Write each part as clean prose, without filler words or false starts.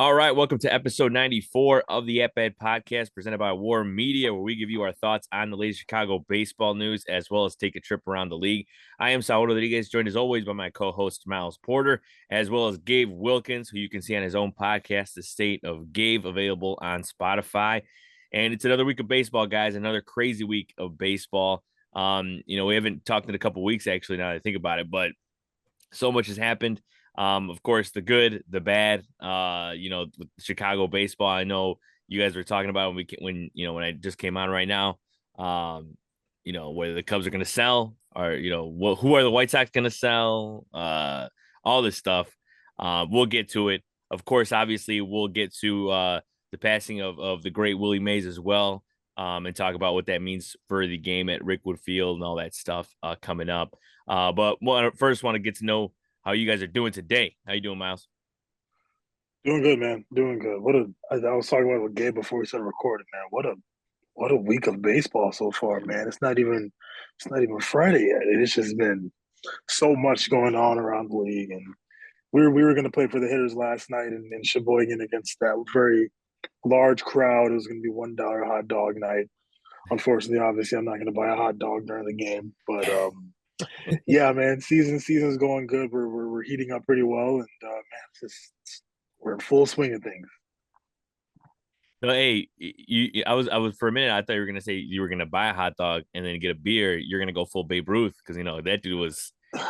All right, welcome to episode 94 of the At Bat Podcast presented by War Media, where we give you our thoughts on the latest Chicago baseball news as well as take a trip around the league. I am Saul Rodriguez, joined as always by my co-host Miles Porter, as well as Gabe Wilkins, who you can see on his own podcast, The State of Gabe, available on Spotify. And it's another week of baseball, guys, another crazy week of baseball. We haven't talked in a couple weeks, actually, now that I think about it, but so much has happened. Of course, the good, the bad. With Chicago baseball, I know you guys were talking about when I just came on right now. Whether the Cubs are going to sell, or who are the White Sox going to sell? All this stuff. We'll get to it. Of course, obviously, we'll get to the passing of the great Willie Mays as well. And talk about what that means for the game at Rickwood Field and all that stuff coming up. But first want to get to know how you guys are doing today. How you doing, Miles? Doing good, man. Doing good. I was talking about with Gabe before we started recording, man. What a week of baseball so far, man. It's not even Friday yet. It's just been so much going on around the league, and we were gonna play for the hitters last night in Sheboygan against that very large crowd. It was gonna be $1 hot dog night. Unfortunately, obviously, I'm not gonna buy a hot dog during the game, but yeah, man, season's going good. We're heating up pretty well, and man, we're in full swing of things. So, hey, I was for a minute. I thought you were gonna say you were gonna buy a hot dog and then get a beer. You're gonna go full Babe Ruth because that dude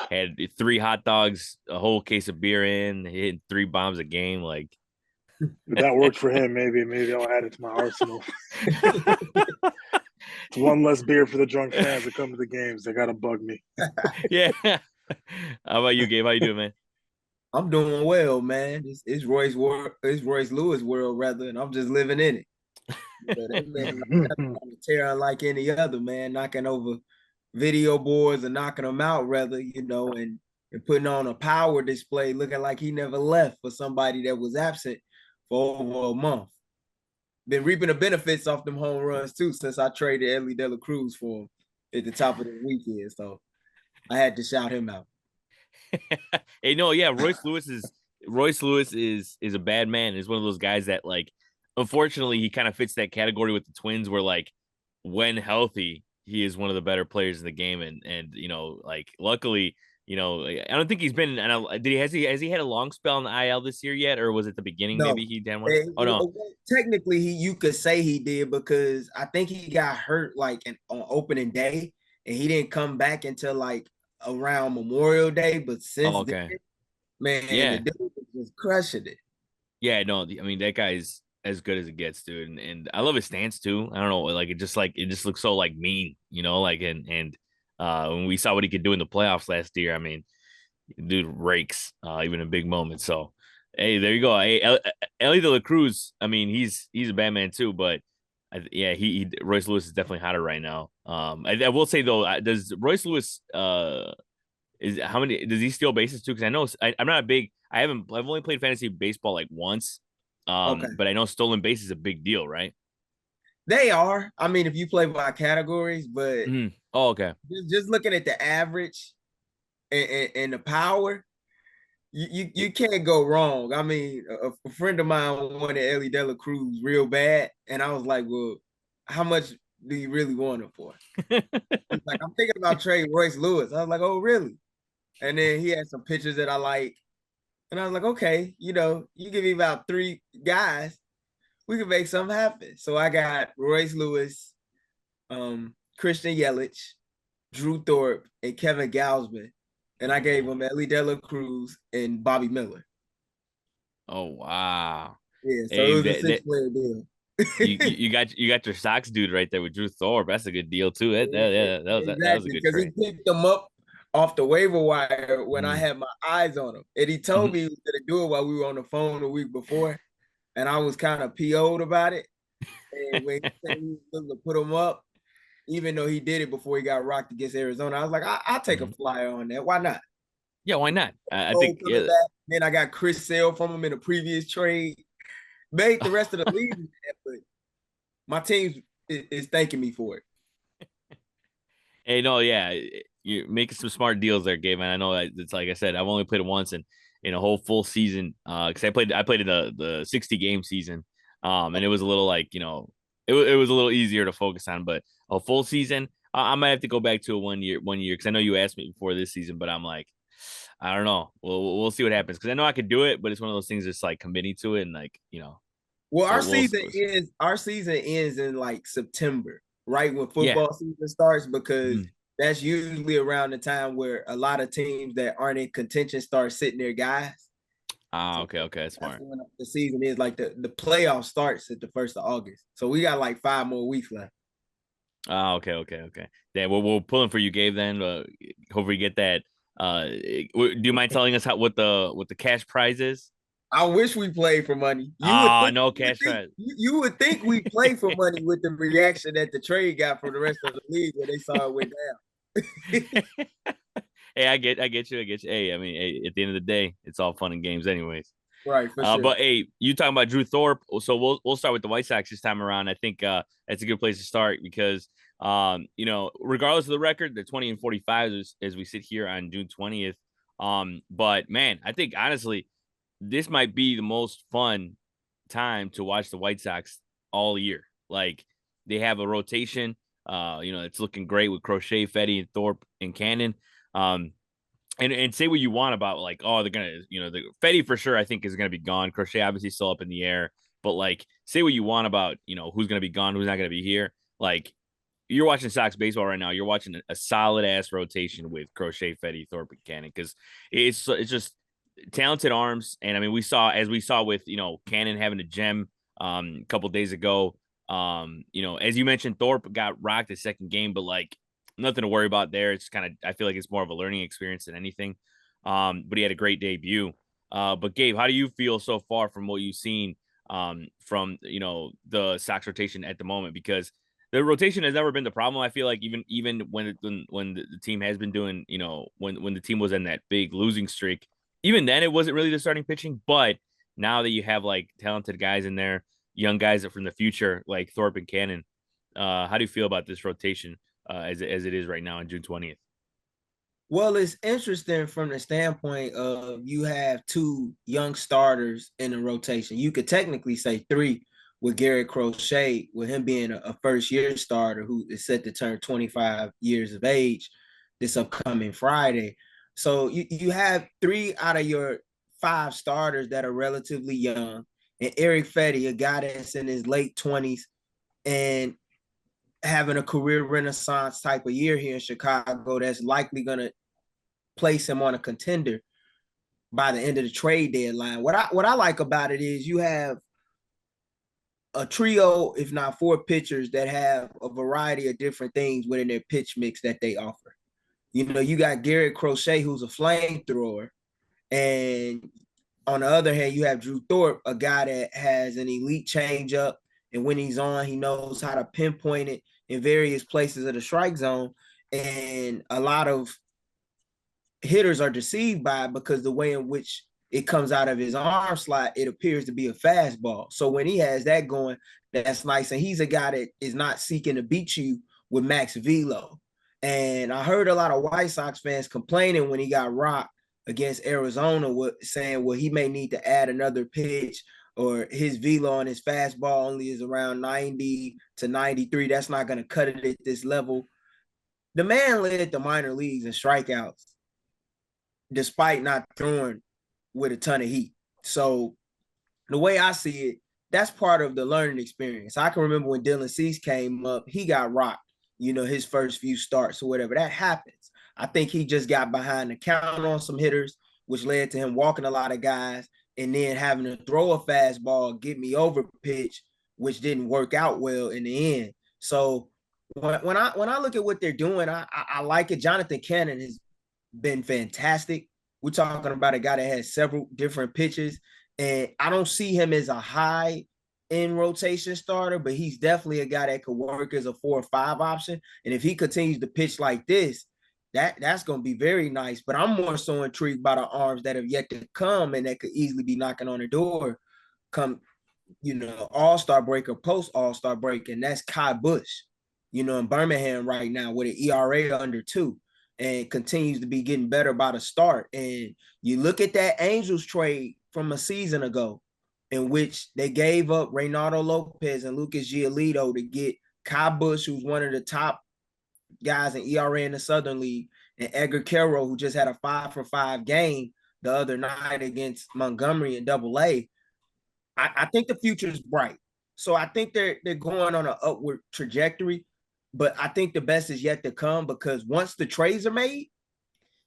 had 3 hot dogs, a whole case of beer in, hitting 3 bombs a game. Like, If that worked for him, maybe I'll add it to my arsenal. It's one less beer for the drunk fans that come to the games. They gotta bug me. yeah. How about you, Gabe? How you doing, man? I'm doing well, man. It's Royce world, it's Royce Lewis world rather, and I'm just living in it. That man on the tear unlike any other, man, knocking over video boards and knocking them out rather, and putting on a power display, looking like he never left for somebody that was absent for over a month. Been reaping the benefits off them home runs too, since I traded Ellie De La Cruz for him at the top of the weekend. So I had to shout him out. Hey, no, yeah, Royce Lewis is a bad man. He's one of those guys that, like, unfortunately, he kind of fits that category with the Twins, where, like, when healthy, he is one of the better players in the game, and like, luckily, I don't think he's been. Has he had a long spell in the IL this year yet, or was it the beginning? No, Maybe he did one. Oh no. technically, you could say he did because I think he got hurt like on opening day, and he didn't come back until like around Memorial Day. But since Oh, then, okay. man, the Yeah. dude was just crushing it. Yeah, no, I mean, that guy's as good as it gets, dude. And I love his stance too. I don't know, it just looks so, like, mean, like, and when we saw what he could do in the playoffs last year, I mean, dude rakes even in big moments. So, hey, there you go. Hey, Ellie De La Cruz, I mean, he's a bad man too, but yeah, Royce Lewis is definitely hotter right now. I will say though, does Royce Lewis how many does he steal bases too? Because I know I'm not a big. I've only played fantasy baseball like once. Okay, But I know stolen base is a big deal, right? they are. I mean, if you play by categories, but Oh, okay. just looking at the average and the power, you can't go wrong. I mean, a friend of mine wanted Ellie De La Cruz real bad, and I was like, well, how much do you really want it for? He's like, I'm thinking about trading Royce Lewis. I was like, oh, really? And then he had some pictures that I like, and I was like, okay, you give me about 3 guys, we can make something happen. So I got Royce Lewis, Christian Yelich, Drew Thorpe, and Kevin Gausman. And I gave him Ellie De La Cruz and Bobby Miller. Oh, wow. Yeah, so Hey, it was a 6-player deal. you got your Sox dude right there with Drew Thorpe. That's a good deal too. That was a Exactly, good because he trade. picked them up off the waiver wire when I Mhm. had my eyes on him. And he Mhm. told me he was going to do it while we were on the phone the week before. And I was kind of PO'd about it. And when he said he was going to put him up, even though he did it before he got rocked against Arizona, I was like, I'll take a Mhm. flyer on that. Why not? Yeah, why not? I Cole think, coming yeah. back. Then I got Chris Sale from him in a previous trade. Made the rest of the league, but my team is thanking me for it. Hey, no, yeah, you're making some smart deals there, Gabe. Man, I know it's like I said, I've only played it once, and in a whole full season. Because I played in the 60 game season, and it was a little like it was a little easier to focus on. But a full season, I might have to go back to a 1 year because I know you asked me before this season, but I'm like, I don't know. We'll see what happens because I know I could do it, but it's one of those things that's like committing to it and like Well, we'll see. our season ends in like September, right when Yeah. football season starts, because Mhm. that's usually around the time where a lot of teams that aren't in contention start sitting their guys. Ah, So okay, that's that's smart. when the season is. Like the playoff starts at the 1st of August. So we got like 5 more weeks left. Ah, okay. Yeah, we're pulling for you, Gabe. Then hopefully you get that. Do you mind telling us what the cash prize is? I wish we played for money. Ah, no cash prize. You would think we play for money with the reaction that the trade got from the rest of the league when they saw it went down. Hey, I get you. Hey, I mean, hey, at the end of the day, it's all fun and games, anyways. Right, for sure. But hey, you talking about Drew Thorpe? So we'll start with the White Sox this time around. I think that's a good place to start because regardless of the record, they're 20-45 as we sit here on June 20th. But man, I think honestly, this might be the most fun time to watch the White Sox all year. Like they have a rotation. It's looking great with Crochet, Fetty, and Thorpe and Cannon. Um, and say what you want about like, oh, they're gonna, the Fetty for sure, I think is gonna be gone. Crochet obviously still up in the air, but like, say what you want about, who's gonna be gone, who's not gonna be here. Like, you're watching Sox baseball right now. You're watching a solid ass rotation with Crochet, Fetty, Thorpe, and Cannon because it's just talented arms. And I mean, as we saw with Cannon having a gem a couple days ago. As you mentioned, Thorpe got rocked the second game, but like nothing to worry about there. It's kind of I feel like it's more of a learning experience than anything. But he had a great debut. But Gabe, how do you feel so far from what you've seen from the Sox rotation at the moment? Because the rotation has never been the problem. I feel like even when the team has been doing, when the team was in that big losing streak, even then it wasn't really the starting pitching. But now that you have like talented guys in there, young guys from the future like Thorpe and Cannon, how do you feel about this rotation as it is right now on June 20th? Well, it's interesting from the standpoint of you have two young starters in the rotation. You could technically say three with Garrett Crochet, with him being a first year starter who is set to turn 25 years of age this upcoming Friday. So you have three out of your five starters that are relatively young, and Eric Fetty, a guy that's in his late 20s and having a career renaissance type of year here in Chicago that's likely going to place him on a contender by the end of the trade deadline. What I like about it is you have a trio, if not four pitchers that have a variety of different things within their pitch mix that they offer. You got Garrett Crochet, who's a flamethrower, and on the other hand, you have Drew Thorpe, a guy that has an elite changeup, and when he's on, he knows how to pinpoint it in various places of the strike zone. And a lot of hitters are deceived by it because the way in which it comes out of his arm slot, it appears to be a fastball. So when he has that going, that's nice. And he's a guy that is not seeking to beat you with max velo. And I heard a lot of White Sox fans complaining when he got rocked against Arizona, saying, well, he may need to add another pitch, or his velo on his fastball only is around 90 to 93. That's not going to cut it at this level. The man led the minor leagues in strikeouts despite not throwing with a ton of heat. So the way I see it, that's part of the learning experience. I can remember when Dylan Cease came up, he got rocked, his first few starts or whatever. That happens. I think he just got behind the count on some hitters, which led to him walking a lot of guys and then having to throw a fastball, get me over pitch, which didn't work out well in the end. So when I look at what they're doing, I like it. Jonathan Cannon has been fantastic. We're talking about a guy that has several different pitches, and I don't see him as a high in rotation starter, but he's definitely a guy that could work as a 4 or 5 option. And if he continues to pitch like this, that's going to be very nice. But I'm more so intrigued by the arms that have yet to come and that could easily be knocking on the door come, all-star break or post all-star break. And that's Kai Busch, in Birmingham right now with an ERA under 2. and continues to be getting better by the start. And you look at that Angels trade from a season ago, in which they gave up Reynaldo Lopez and Lucas Giolito to get Kyle Busch, who's one of the top guys in ERA in the Southern League, and Edgar Carroll, who just had a 5-for-5 game the other night against Montgomery in Double-A. I think the future is bright. So I think they're going on an upward trajectory, but I think the best is yet to come, because once the trades are made,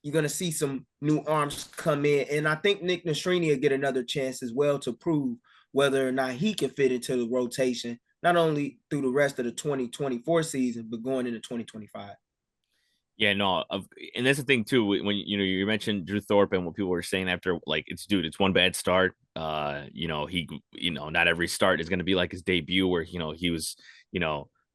you're going to see some new arms come in. And I think Nick Nastrini will get another chance as well to prove whether or not he can fit into the rotation, not only through the rest of the 2024 season, but going into 2025. Yeah, no, and that's the thing too. When you mentioned Drew Thorpe and what people were saying after, like, it's one bad start. Not every start is going to be like his debut, where he was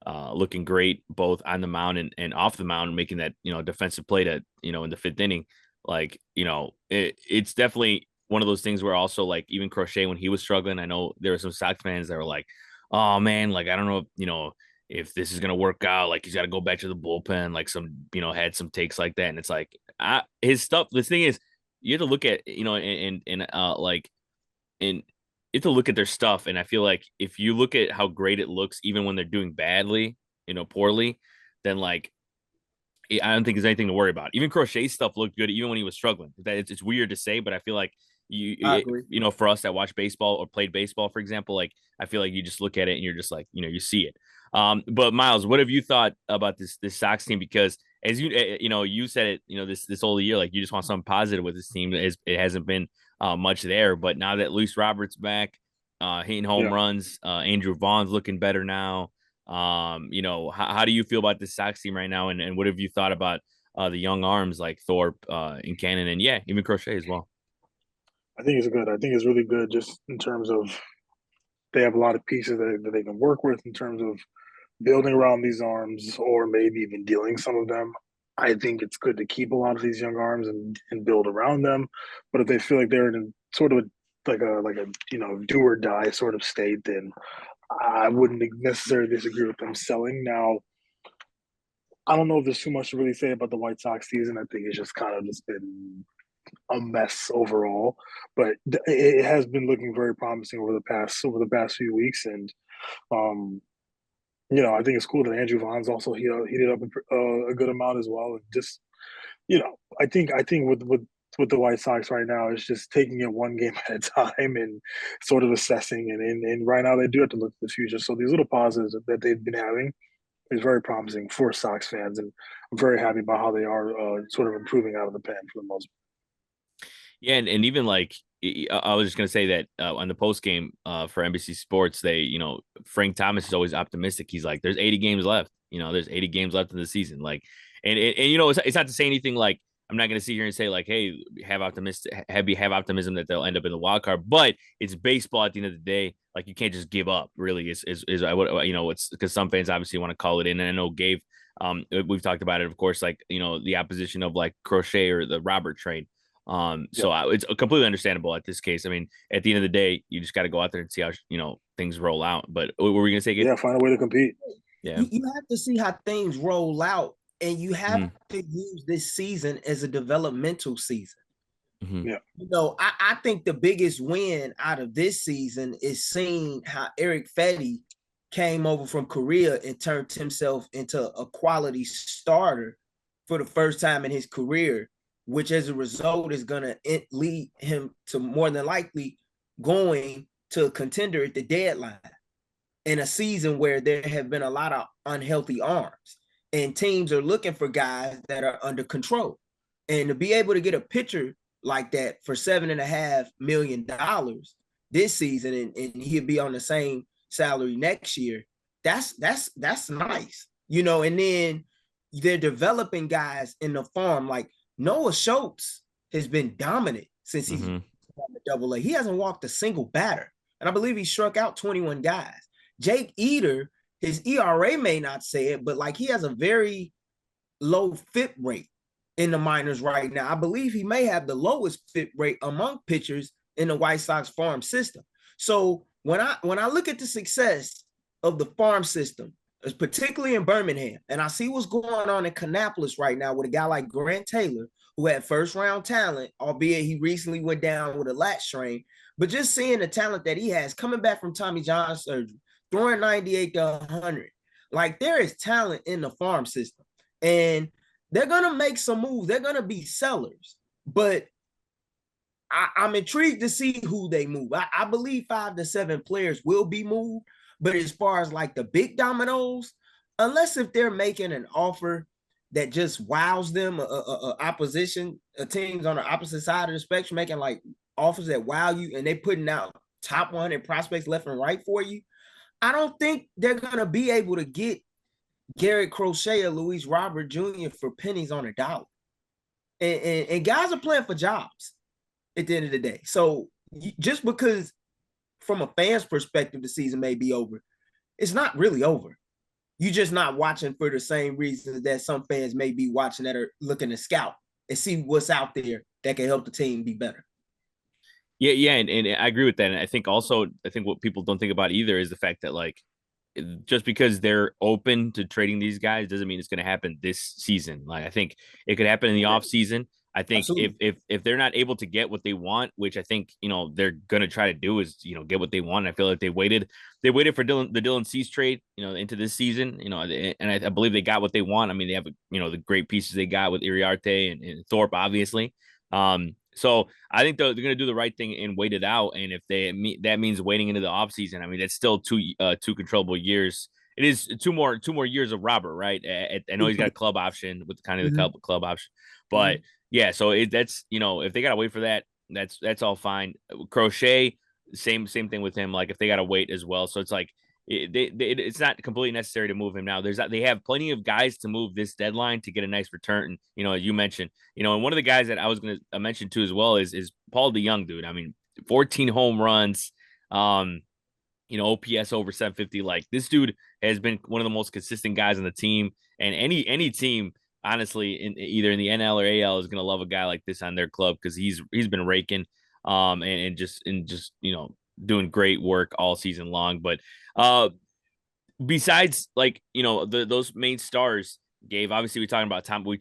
looking great both on the mound and off the mound, making that defensive play that in the fifth inning. Like, it's definitely one of those things where also, like, even Crochet, when he was struggling, I know there were some Sox fans that were like, "Oh man, like I don't know if this is gonna work out, like he's got to go back to the bullpen," like some, had some takes like that. And it's like, his stuff. The thing is, you have to look at, and you have to look at their stuff. And I feel like if you look at how great it looks, even when they're doing badly, poorly, then like, I don't think there's anything to worry about. Even Crochet's stuff looked good, even when he was struggling. It's weird to say, but I feel like for us that watch baseball or played baseball, for example, like I feel like you just look at it and you're just like, you see it. But Miles, what have you thought about this Sox team? Because as you said it, this whole year, like you just want something positive with this team. It hasn't been much there, but now that Luis Robert's back, hitting home runs, Andrew Vaughn's looking better now. How do you feel about this Sox team right now? And what have you thought about the young arms like Thorpe and Cannon, and even Crochet as well? I think it's good. I think it's really good, just in terms of they have a lot of pieces that they can work with in terms of building around these arms, or maybe even dealing some of them. I think it's good to keep a lot of these young arms and build around them. But if they feel like they're in sort of like a do or die sort of state, then I wouldn't necessarily disagree with them selling. Now, I don't know if there's too much to really say about the White Sox season. I think it's just kind of just been a mess overall, but it has been looking very promising over the past few weeks. And I think it's cool that Andrew Vaughn's also heated up a good amount as well. And just I think with the White Sox right now, it's just taking it one game at a time and sort of assessing. And right now they do have to look to the future. So these little pauses that they've been having is very promising for Sox fans, and I'm very happy about how they are sort of improving out of the pen for the most part. Yeah, and even like I was just gonna say that on the post game for NBC Sports, Frank Thomas is always optimistic. He's like, "There's 80 games left. There's 80 games left in the season." Like, and it's not to say anything like I'm not gonna sit here and say like, "Hey, have optimism that they'll end up in the wild card." But it's baseball at the end of the day. Like, you can't just give up. Really, is it's because some fans obviously want to call it in. And I know Gabe, we've talked about it, of course, like the opposition of like Crochet or the Robert trade. So it's completely understandable at this case. I mean, at the end of the day, you just got to go out there and see how things roll out. But what were we gonna say? Yeah, find a way to compete. Yeah, you have to see how things roll out, and you have to use this season as a developmental season. Yeah, I think the biggest win out of this season is seeing how Eric Fetty came over from Korea and turned himself into a quality starter for the first time in his career, which as a result is going to lead him to more than likely going to a contender at the deadline in a season where there have been a lot of unhealthy arms, and teams are looking for guys that are under control. And to be able to get a pitcher like that for $7.5 million this season, and he'll be on the same salary next year, that's nice. And then they're developing guys in the farm. Like Noah Schultz has been dominant since he's on the Double-A. He hasn't walked a single batter, and I believe he struck out 21 guys. Jake Eder, his ERA may not say it, but like he has a very low FIP rate in the minors right now. I believe he may have the lowest FIP rate among pitchers in the White Sox farm system. So when I look at the success of the farm system particularly in Birmingham. And I see what's going on in Kannapolis right now with a guy like Grant Taylor, who had first-round talent, albeit he recently went down with a lat strain. But just seeing the talent that he has coming back from Tommy John surgery, throwing 98 to 100, like there is talent in the farm system. And they're going to make some moves. They're going to be sellers. But I'm intrigued to see who they move. I believe 5 to 7 players will be moved. But as far as like the big dominoes, unless if they're making an offer that just wows them, opposition teams on the opposite side of the spectrum, making like offers that wow you, and they putting out top 100 prospects left and right for you, I don't think they're going to be able to get Garrett Crochet or Luis Robert Jr. for pennies on a dollar. And guys are playing for jobs at the end of the day. So just because from a fan's perspective, the season may be over, it's not really over. You're just not watching for the same reasons that some fans may be watching that are looking to scout and see what's out there that can help the team be better. Yeah, and I agree with that. And I think what people don't think about either is the fact that like just because they're open to trading these guys doesn't mean it's going to happen this season. Like I think it could happen in the off season. I think if they're not able to get what they want, which I think they're going to try to do is get what they want. I feel like they waited for the Dylan Cease trade into this season, and I believe they got what they want. I mean, they have the great pieces they got with Iriarte and Thorpe, obviously. So I think they're going to do the right thing and wait it out. And if that means waiting into the offseason, I mean, that's still two controllable years. It is two more years of Robert, right? I know he's got a club option with kind of the club option, but yeah. So that's if they got to wait for that, that's all fine. Crochet, same thing with him. Like if they got to wait as well, so it's like it's not completely necessary to move him now. They have plenty of guys to move this deadline to get a nice return. And you mentioned, and one of the guys that I was going to mention too as well is Paul DeYoung, dude. I mean, 14 home runs, OPS over 750. Like this dude has been one of the most consistent guys on the team, and any team, honestly, either in the NL or AL is going to love a guy like this on their club because he's been raking, and just doing great work all season long. But besides like those main stars, Gabe, obviously we talked about Tommy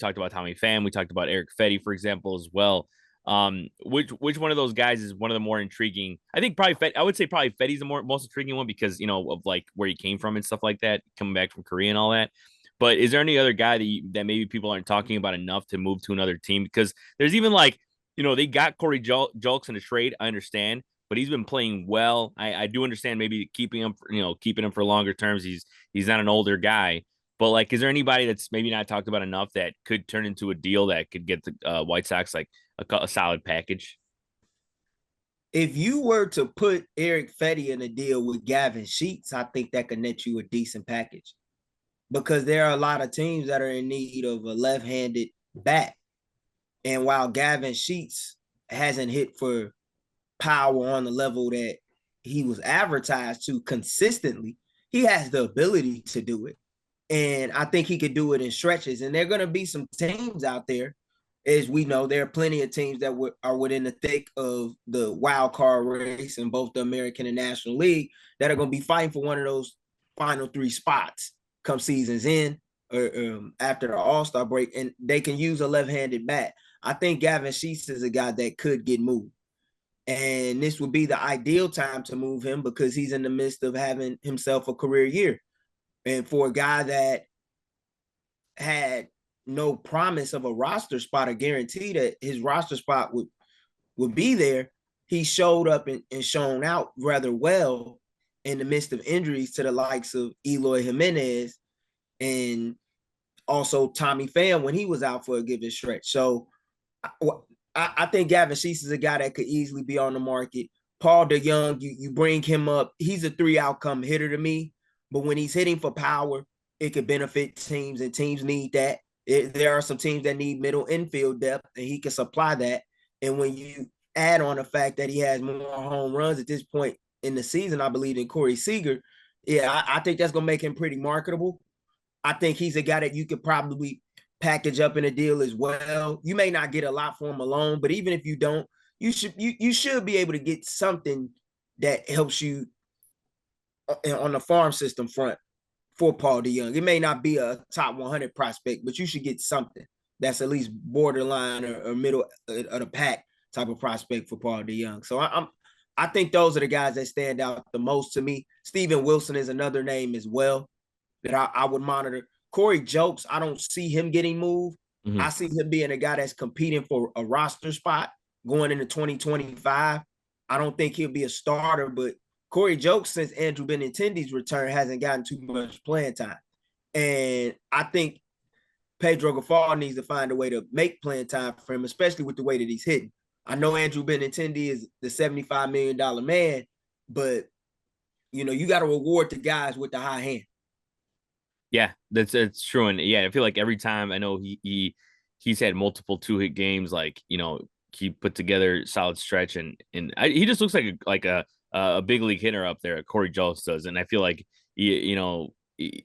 Pham, we talked about Eric Fetty, for example, as well. Which one of those guys is one of the more intriguing? I think probably I would say probably Fetty's the most intriguing one because of like where he came from and stuff like that, coming back from Korea and all that. But is there any other guy that maybe people aren't talking about enough to move to another team? Because there's even like they got Corey Julks in a trade, I understand, but he's been playing well. I do understand maybe keeping him for longer terms. He's not an older guy, but like, is there anybody that's maybe not talked about enough that could turn into a deal that could get the White Sox like a solid package? If you were to put Eric Fetty in a deal with Gavin Sheets, I think that could net you a decent package because there are a lot of teams that are in need of a left-handed bat. And while Gavin Sheets hasn't hit for power on the level that he was advertised to consistently, he has the ability to do it. And I think he could do it in stretches. And there are going to be some teams out there, as we know, there are plenty of teams that are within the thick of the wild card race in both the American and National League that are going to be fighting for one of those final 3 spots come season's end or after the All-Star break, and they can use a left-handed bat. I think Gavin Sheets is a guy that could get moved. And this would be the ideal time to move him because he's in the midst of having himself a career year. And for a guy that had no promise of a roster spot or guarantee that his roster spot would be there, he showed up and shown out rather well in the midst of injuries to the likes of Eloy Jimenez and also Tommy Pham when he was out for a given stretch. So I think Gavin Sheets is a guy that could easily be on the market. Paul DeYoung, you bring him up. He's a 3-outcome hitter to me, but when he's hitting for power, it could benefit teams, and teams need that. There are some teams that need middle infield depth, and he can supply that. And when you add on the fact that he has more home runs at this point in the season, I believe, than Corey Seager, I think that's going to make him pretty marketable. I think he's a guy that you could probably package up in a deal as well. You may not get a lot for him alone, but even if you don't, you should be able to get something that helps you on the farm system front for Paul DeYoung. It may not be a top 100 prospect, but you should get something that's at least borderline or middle of the pack type of prospect for Paul DeYoung. So I think those are the guys that stand out the most to me. Steven Wilson is another name as well that I would monitor. Corey Jokes, I don't see him getting moved. Mm-hmm. I see him being a guy that's competing for a roster spot going into 2025. I don't think he'll be a starter, but Corey Jokes, since Andrew Benintendi's return, hasn't gotten too much playing time. And I think Pedro Gaffal needs to find a way to make playing time for him, especially with the way that he's hitting. I know Andrew Benintendi is the $75 million man, but, you got to reward the guys with the high hand. Yeah, that's true. And yeah, I feel like every time, I know he's had multiple 2-hit games, like, he put together solid stretch, and he just looks like a big league hitter up there. Corey Jones does, and I feel like he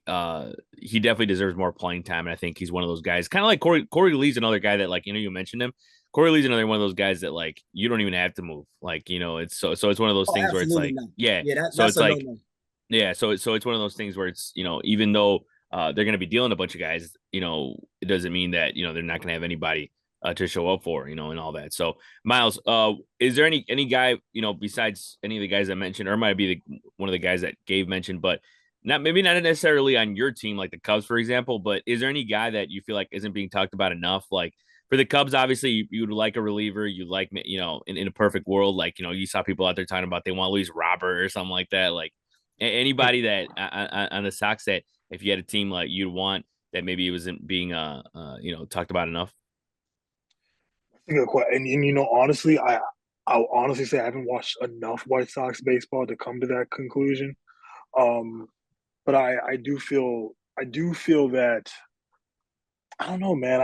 definitely deserves more playing time. And I think he's one of those guys, kind of like Corey Lee's another guy that, like, you mentioned him. Corey Lee's another one of those guys that, like, you don't even have to move. Like, it's so it's one of those things where it's like, not. yeah, so it's like, yeah, so it's one of those things where it's, even though they're going to be dealing a bunch of guys, it doesn't mean that, they're not going to have anybody to show up for, and all that. So Miles, is there any guy, besides any of the guys I mentioned, or it might be one of the guys that Gabe mentioned, but maybe not necessarily on your team, like the Cubs, for example, but is there any guy that you feel like isn't being talked about enough? Like for the Cubs, obviously you would like a reliever, you like, in a perfect world, like, you saw people out there talking about they want Luis Robert or something like that. Like anybody that on the Sox that, if you had a team like you'd want, that maybe it wasn't being talked about enough? Good question. And honestly, I'll honestly say I haven't watched enough White Sox baseball to come to that conclusion. But I do feel that, I don't know, man.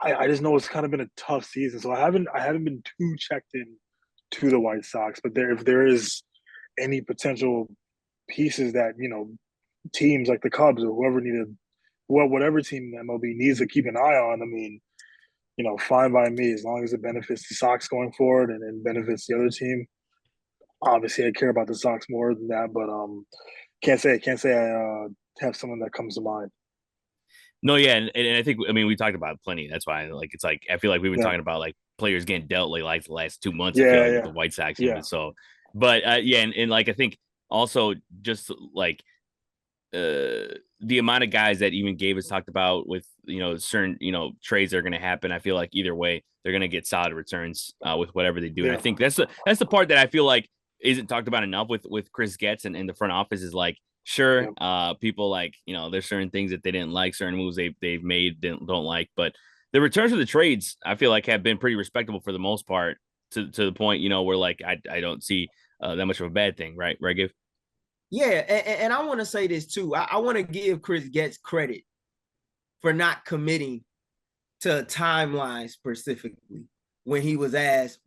I just know it's kind of been a tough season, so I haven't been too checked in to the White Sox. But if there is any potential pieces that teams like the Cubs or whatever team in MLB needs to keep an eye on, I mean, fine by me, as long as it benefits the Sox going forward and benefits the other team. Obviously, I care about the Sox more than that, but can't say I have someone that comes to mind. No, yeah, and I think, I mean, we talked about it plenty. That's why, like, it's like I feel like we've been talking about like players getting dealt like the last 2 months. I feel like with the White Sox, even so. But yeah, and like I think also just like the amount of guys that even Gabe has talked about with certain trades that are going to happen. I feel like either way they're going to get solid returns with whatever they do. And I think that's the part that I feel like isn't talked about enough with Chris Getz and the front office, is like, sure, people like, there's certain things that they didn't like, certain moves they've made don't like, but the returns of the trades I feel like have been pretty respectable for the most part, to the point where like I don't see that much of a bad thing, right, Gabe? Yeah, and I want to say this too. I want to give Chris Getz credit for not committing to a timeline specifically when he was asked,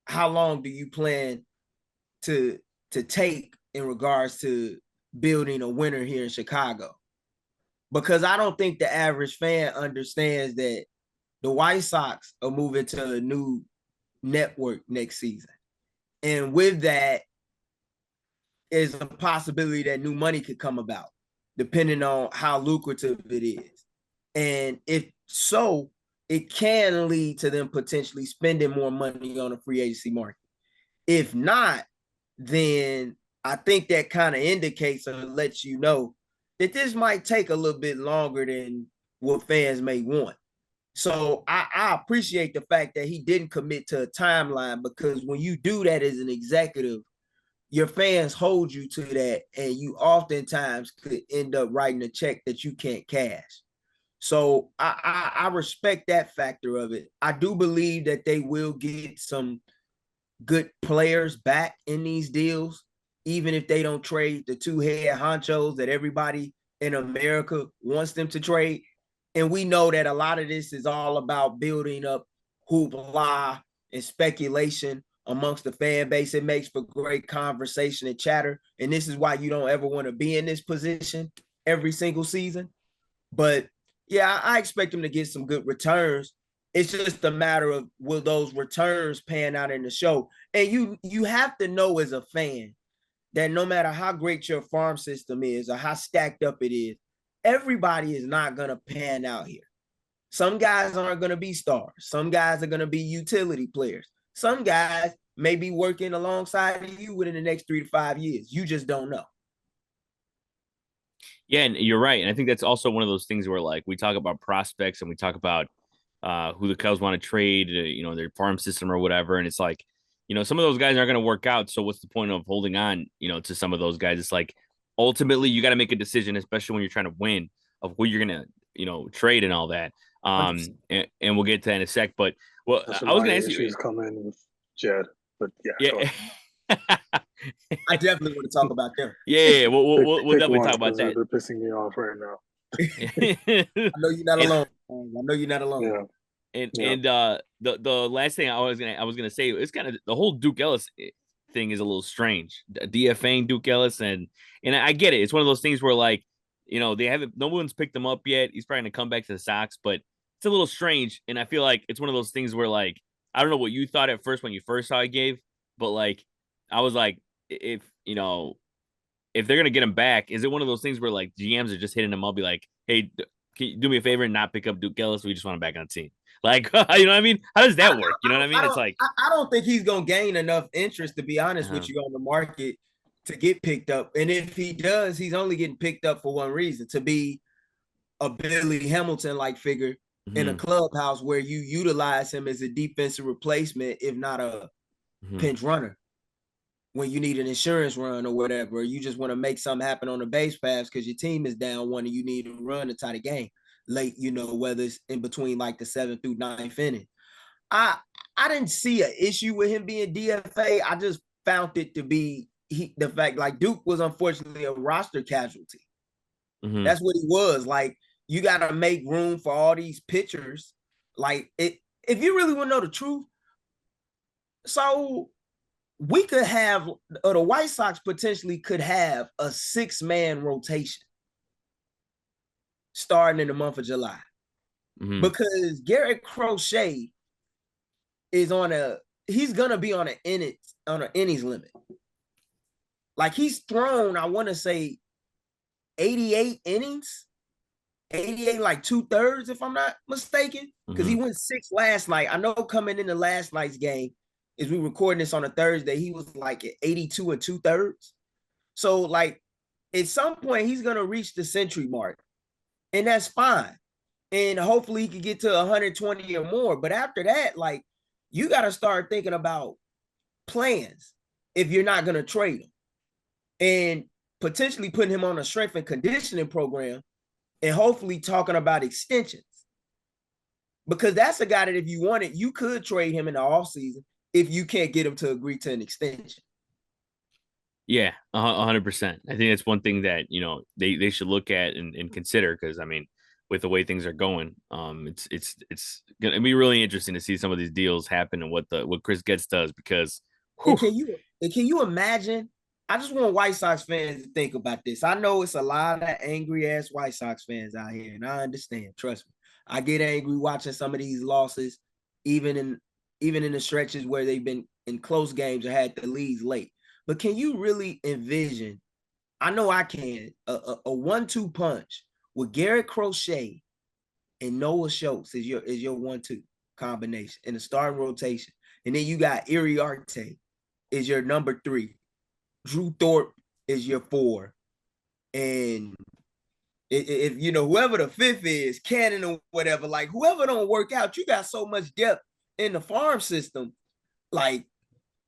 how long do you plan to take in regards to building a winner here in Chicago? Because I don't think the average fan understands that the White Sox are moving to a new network next season. And with that is a possibility that new money could come about, depending on how lucrative it is. And if so, it can lead to them potentially spending more money on a free agency market. If not, then I think that kind of indicates or lets you know that this might take a little bit longer than what fans may want. So I appreciate the fact that he didn't commit to a timeline, because when you do that as an executive, your fans hold you to that, and you oftentimes could end up writing a check that you can't cash. So I respect that factor of it. I do believe that they will get some good players back in these deals, even if they don't trade the two head honchos that everybody in America wants them to trade. And we know that a lot of this is all about building up hoopla and speculation amongst the fan base. It makes for great conversation and chatter. And this is why you don't ever want to be in this position every single season. But yeah, I expect them to get some good returns. It's just a matter of, will those returns pan out in the show? And you have to know as a fan that no matter how great your farm system is or how stacked up it is, everybody is not going to pan out here. Some guys aren't going to be stars. Some guys are going to be utility players. Some guys may be working alongside of you within the next 3 to 5 years. You just don't know. Yeah, and you're right. And I think that's also one of those things where, like, we talk about prospects and we talk about who the Cubs want to trade, their farm system or whatever. And it's like, some of those guys aren't going to work out. So what's the point of holding on, to some of those guys? It's like, ultimately, you got to make a decision, especially when you're trying to win, of who you're going to, trade and all that. And we'll get to that in a sec. But, well, I was going to ask you. Come in with Jed, but yeah. I definitely want to talk about them. Yeah, we'll definitely talk about that. They're pissing me off right now. I know you're not alone. I know you're not alone. Yeah. And the last thing I was gonna say, it's kind of the whole Duke Ellis thing is a little strange. DFAing Duke Ellis, and I get it. It's one of those things where, like, they haven't, no one's picked him up yet. He's probably gonna come back to the Sox, but it's a little strange. And I feel like it's one of those things where, like, I don't know what you thought at first when you first saw it, Gabe, but, like, I was like, if they're gonna get him back, is it one of those things where, like, GMs are just hitting him up, be like, hey, can you do me a favor and not pick up Duke Ellis? We just want him back on the team. Like, you know what I mean? How does that work? You know what I mean? It's like, I don't think he's gonna gain enough interest, to be honest with you, on the market to get picked up. And if he does, he's only getting picked up for one reason: to be a Billy Hamilton-like figure in a clubhouse where you utilize him as a defensive replacement, if not a pinch runner, when you need an insurance run or whatever, or you just want to make something happen on the base paths because your team is down one and you need to run to tie the game late, whether it's in between like the 7th through 9th inning. I didn't see an issue with him being DFA. I just found it to be the fact, like, Duke was unfortunately a roster casualty. That's what he was. Like, you got to make room for all these pitchers. Like, if you really want to know the truth, so we could have, or the White Sox potentially could have, a 6-man rotation starting in the month of July. Because Garrett Crochet is he's gonna be on an innings limit. Like, he's thrown, I want to say, 88 innings, 88, like 2/3, if I'm not mistaken, because he went 6 last night. I know coming into last night's game, as we recording this on a Thursday, he was like at 82 2/3. So, like, at some point, he's gonna reach the century mark, and that's fine. And hopefully he can get to 120 or more. But after that, like, you got to start thinking about plans if you're not going to trade him, and potentially putting him on a strength and conditioning program, and hopefully talking about extensions. Because that's a guy that, if you wanted, you could trade him in the offseason if you can't get him to agree to an extension. Yeah, 100%. I think that's one thing that, they should look at and consider, because, I mean, with the way things are going, it's gonna be really interesting to see some of these deals happen and what Chris Getz does, because can you imagine? I just want White Sox fans to think about this. I know it's a lot of angry ass White Sox fans out here, and I understand. Trust me, I get angry watching some of these losses, even in the stretches where they've been in close games or had the leads late. But can you really envision? I know I can, a 1-2 punch with Garrett Crochet and Noah Schultz is your 1-2 combination in the starting rotation. And then you got Iriarte is your number 3. Drew Thorpe is your 4. And if whoever the 5th is, Cannon or whatever, like, whoever don't work out, you got so much depth in the farm system. Like,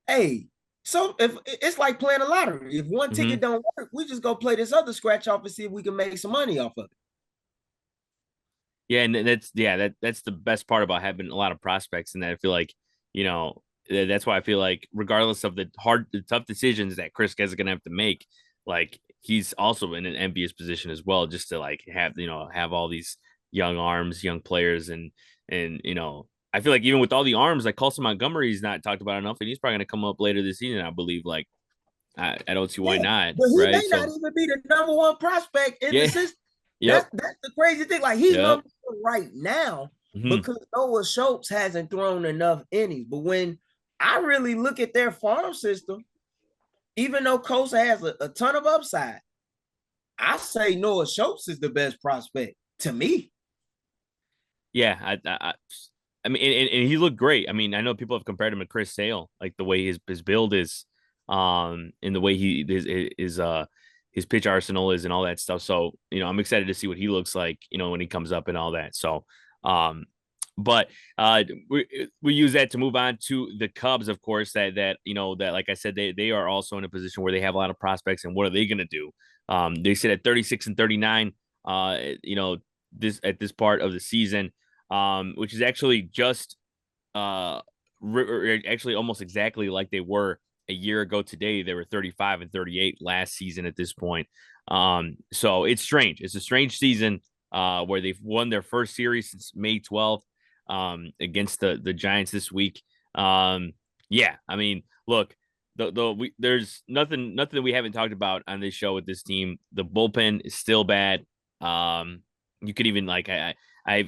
hey, so if it's like playing a lottery. If one ticket don't work, we just go play this other scratch off and see if we can make some money off of it. Yeah, and that's the best part about having a lot of prospects, and that I feel like, that's why I feel like, regardless of the tough decisions that Chris Getz is gonna have to make, like, he's also in an envious position as well, just to, like, have all these young arms, young players, and I feel like even with all the arms, like Colson Montgomery's not talked about enough, and he's probably gonna come up later this season, I believe. Like, I don't see why not. But he may not even be the number 1 prospect in the system. That's the crazy thing. Like, he's number 1 right now because Noah Schultz hasn't thrown enough innings. But when I really look at their farm system, even though Kosa has a ton of upside, I say Noah Schultz is the best prospect to me. Yeah, I mean, and he looked great. I mean, I know people have compared him to Chris Sale, like the way his build is, and the way his pitch arsenal is and all that stuff. So, I'm excited to see what he looks like, when he comes up and all that. So, um, but we use that to move on to the Cubs, of course, that like I said, they are also in a position where they have a lot of prospects, and what are they going to do? They sit at 36 and 39, this part of the season, which is actually just actually almost exactly like they were a year ago today. They were 35 and 38 last season at this point. So it's strange. It's a strange season where they've won their first series since May 12th against the Giants this week. Yeah, I mean, look, there's nothing that we haven't talked about on this show with this team. The bullpen is still bad. You could even I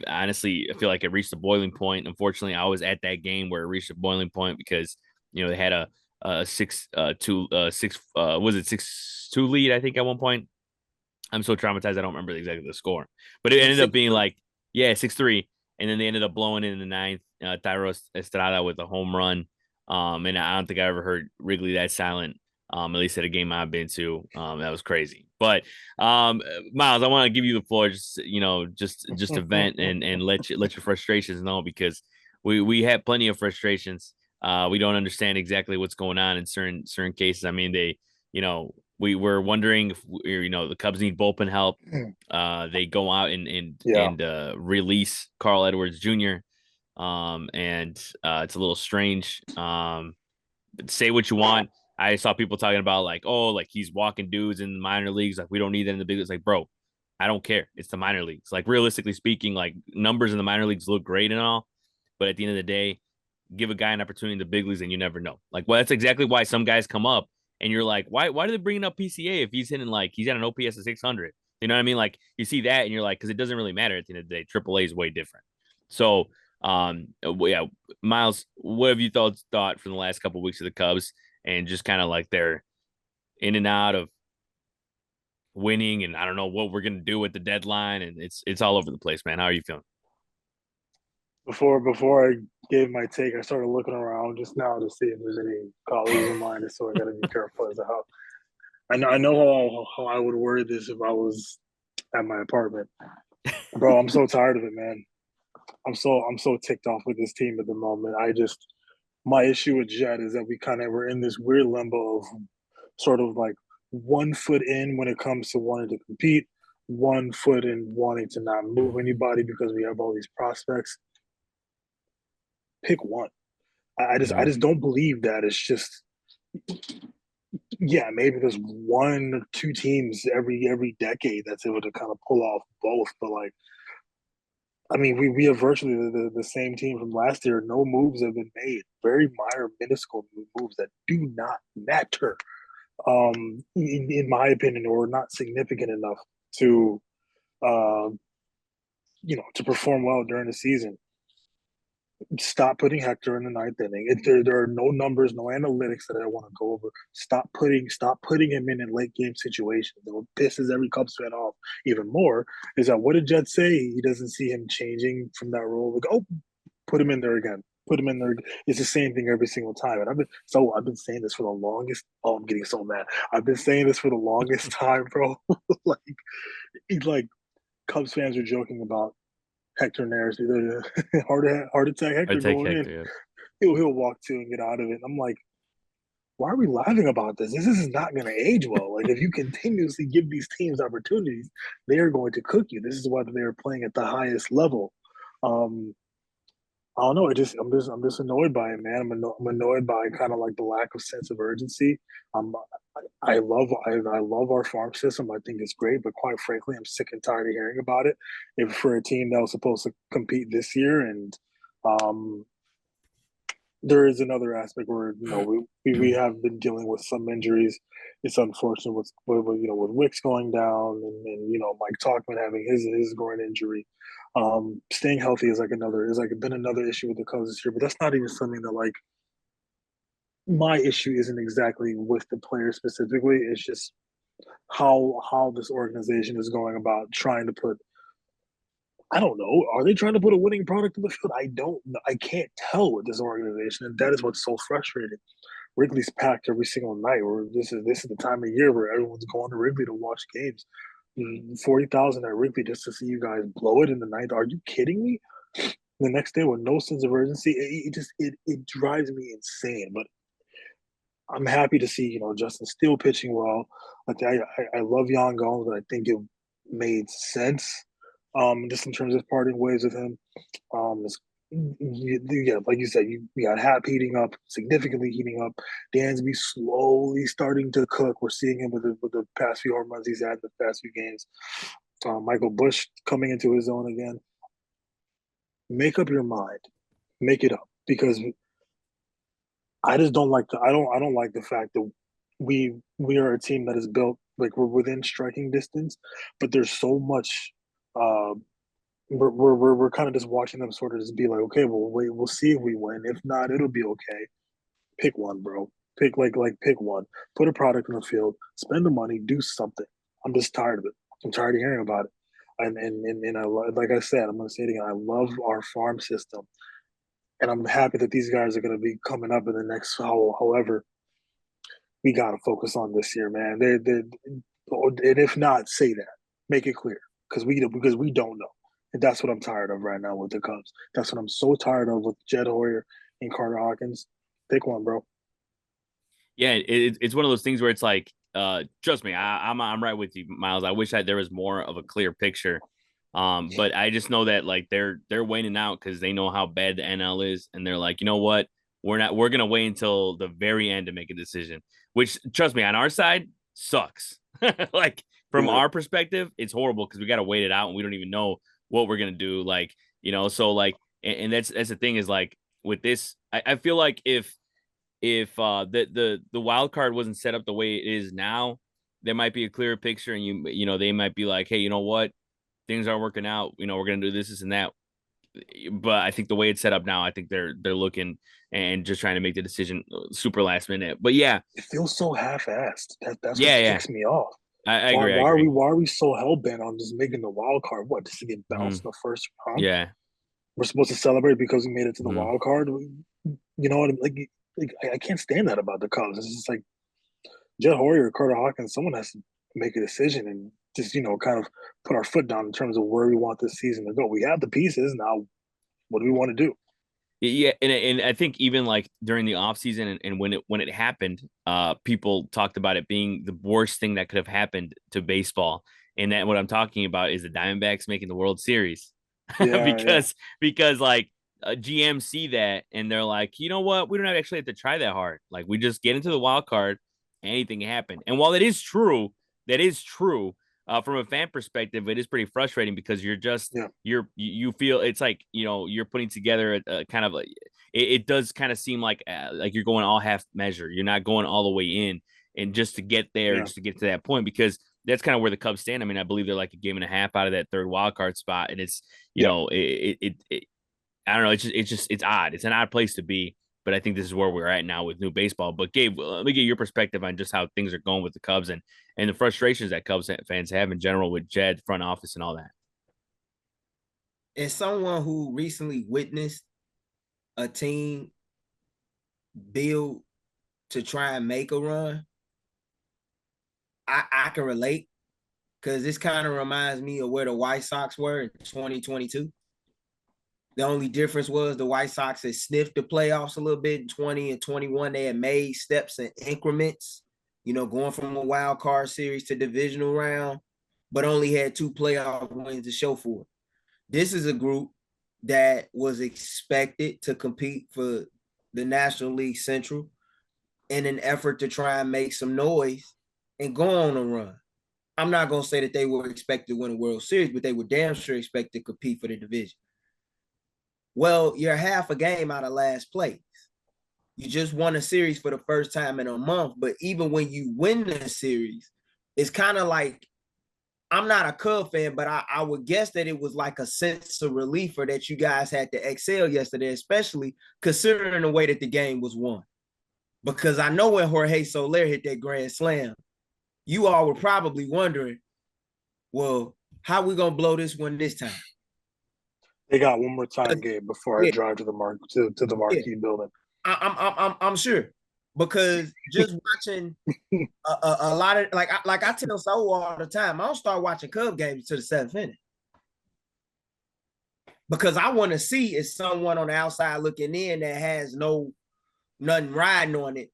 honestly feel like it reached the boiling point. Unfortunately, I was at that game where it reached the boiling point because they had a 6-2 was it 6-2 lead, I think, at one point. I'm so traumatized I don't remember exactly the score, but it ended up being 6-3, and then they ended up blowing it in the ninth. Thairo Estrada with a home run, and I don't think I ever heard Wrigley that silent. At least at a game I've been to. That was crazy. But Miles, I want to give you the floor, just to vent and let your frustrations know, because we have plenty of frustrations. We don't understand exactly what's going on in certain cases. I mean, we were wondering if the Cubs need bullpen help. They go out and release Carl Edwards Jr. And it's a little strange. Say what you want. I saw people talking about like he's walking dudes in the minor leagues. Like, we don't need that in the big leagues. Like, bro, I don't care. It's the minor leagues. Like, realistically speaking, like, numbers in the minor leagues look great and all, but at the end of the day, give a guy an opportunity in the big leagues and you never know. Like, well, that's exactly why some guys come up and you're like, why are they bringing up PCA if he's hitting he's at an OPS of 600? You know what I mean? Like, you see that and you're like, because it doesn't really matter at the end of the day. AAA is way different. So, yeah, Miles, what have you thought from the last couple of weeks of the Cubs and just kind of like they're in and out of winning, and I don't know what we're gonna do with the deadline, and it's all over the place, man. How are you feeling? Before I gave my take, I started looking around just now to see if there's any colleagues of mine, so I got to be careful as to how. I know how I would word this if I was at my apartment, bro. I'm so tired of it, man. I'm so ticked off with this team at the moment. My issue with Jet is that we kind of were in this weird limbo of sort of like 1 foot in when it comes to wanting to compete, 1 foot in wanting to not move anybody because we have all these prospects. Pick one. I just don't believe that it's just, yeah, maybe there's 1 or 2 teams every decade that's able to kind of pull off both, but like, I mean, we have virtually the same team from last year. No moves have been made. Very minor, minuscule moves that do not matter, in my opinion, or not significant enough to, uh, to perform well during the season. Stop putting Hector in the ninth inning. There are no numbers, no analytics that I want to go over. Stop putting him in late game situations. What pisses every Cubs fan off even more is that, what did Jed say? He doesn't see him changing from that role. Like, oh, put him in there again. Put him in there. It's the same thing every single time. And I've been saying this for the longest. Oh, I'm getting so mad. I've been saying this for the longest time, bro. like Cubs fans are joking about Hector Neris, either heart attack Hector going in. Yeah. He'll walk to and get out of it. And I'm like, why are we laughing about this? This is not going to age well. Like, if you continuously give these teams opportunities, they are going to cook you. This is why they are playing at the highest level. I don't know. I'm just annoyed by it, man. I'm annoyed by kind of like the lack of sense of urgency. Um, I love our farm system. I think it's great, but quite frankly, I'm sick and tired of hearing about it. If for a team that was supposed to compete this year, and um, there is another aspect where we have been dealing with some injuries. It's unfortunate with Wicks going down, and Mike Talkman having his groin injury. Staying healthy is been another issue with the Cubs this year, but that's not even something that my issue isn't exactly with the player specifically. It's just how this organization is going about trying to put. I don't know. Are they trying to put a winning product in the field? I don't know. I can't tell with this organization, and that is what's so frustrating. Wrigley's packed every single night. Where this is the time of year where everyone's going to Wrigley to watch games. 40,000 at Wrigley just to see you guys blow it in the ninth. Are you kidding me? The next day with no sense of urgency, it drives me insane. But I'm happy to see Justin Steele pitching well. I love Yan Gomes, but I think it made sense just in terms of parting ways with him. Yeah, like you said, we got Hap heating up, significantly heating up. Dansby slowly starting to cook. We're seeing him with the past few home runs he's had in the past few games. Michael Bush coming into his own again. Make up your mind, make it up, because I just don't like I don't like the fact that we are a team that is built like we're within striking distance, but there's so much. We're kind of just watching them sort of just be like, okay, well, wait, we'll see if we win. If not, it'll be okay. Pick one, bro. Pick one. Put a product in the field. Spend the money. Do something. I'm just tired of it. I'm tired of hearing about it. And I like I said, I'm gonna say it again. I love our farm system, and I'm happy that these guys are gonna be coming up in the next. However, we gotta focus on this year, man. And if not, say that. Make it clear because we don't know. And that's what I'm tired of right now with the Cubs. That's what I'm so tired of with Jed Hoyer and Carter Hawkins. Pick one, bro. Yeah, it's one of those things where it's like, trust me, I'm right with you, Miles. I wish there was more of a clear picture. But I just know that like they're waiting out because they know how bad the NL is, and they're like, you know what, we're gonna wait until the very end to make a decision. Which, trust me, on our side sucks. Like from Yeah. our perspective, it's horrible because we got to wait it out and we don't even know what we're gonna do. Like so like, and that's the thing is like with this, I feel like if the wild card wasn't set up the way it is now, there might be a clearer picture, and they might be like, hey, you know what, things aren't working out. We're gonna do this and that. But I think the way it's set up now, I think they're looking and just trying to make the decision super last minute. But yeah, it feels so half-assed. That's what yeah, ticks me off. I Why agree. I why are agree. we so hell bent on just making the wild card? What, just to get bounced Mhm. in the first round? Yeah. We're supposed to celebrate because we made it to the Mhm. wild card. You know what I mean? Like I can't stand that about the Cubs. It's just like Jed Hoyer or Carter Hawkins. Someone has to make a decision and just kind of put our foot down in terms of where we want this season to go. We have the pieces now. What do we want to do? Yeah, and I think even like during the offseason and when it happened, people talked about it being the worst thing that could have happened to baseball. And that what I'm talking about is the Diamondbacks making the World Series. Yeah, yeah, Because like GM see that and they're like, you know what, we don't actually have to try that hard. Like we just get into the wild card, anything can happen. And while that is true. From a fan perspective, it is pretty frustrating because yeah, you feel it's like you're putting together a kind of it does kind of seem like you're going all half measure. You're not going all the way in, and just to get there, yeah, just to get to that point, because that's kind of where the Cubs stand. I mean, I believe they're like a game and a half out of that third wild card spot, and it's yeah. I don't know. It's odd. It's an odd place to be. But I think this is where we're at now with new baseball. But Gabe, let me get your perspective on just how things are going with the Cubs and the frustrations that Cubs fans have in general with Jed, front office, and all that. As someone who recently witnessed a team build to try and make a run, I can relate because this kind of reminds me of where the White Sox were in 2022. The only difference was the White Sox had sniffed the playoffs a little bit in 20 and 21. They had made steps and increments, going from a wild card series to divisional round, but only had 2 playoff wins to show for it. This is a group that was expected to compete for the National League Central in an effort to try and make some noise and go on a run. I'm not going to say that they were expected to win a World Series, but they were damn sure expected to compete for the division. Well, you're half a game out of last place. You just won a series for the first time in a month, but even when you win the series, it's kind of like, I'm not a Cub fan, but I would guess that it was like a sense of relief or that you guys had to excel yesterday, especially considering the way that the game was won. Because I know when Jorge Soler hit that grand slam, you all were probably wondering, well, how we gonna blow this one this time? They got one more time, Gabe, before I Yeah, drive to the yeah. marquee building. I'm sure, because just watching a lot of like I tell Saul all the time, I don't start watching Cub games to the seventh inning because I want to see if someone on the outside looking in that has nothing riding on it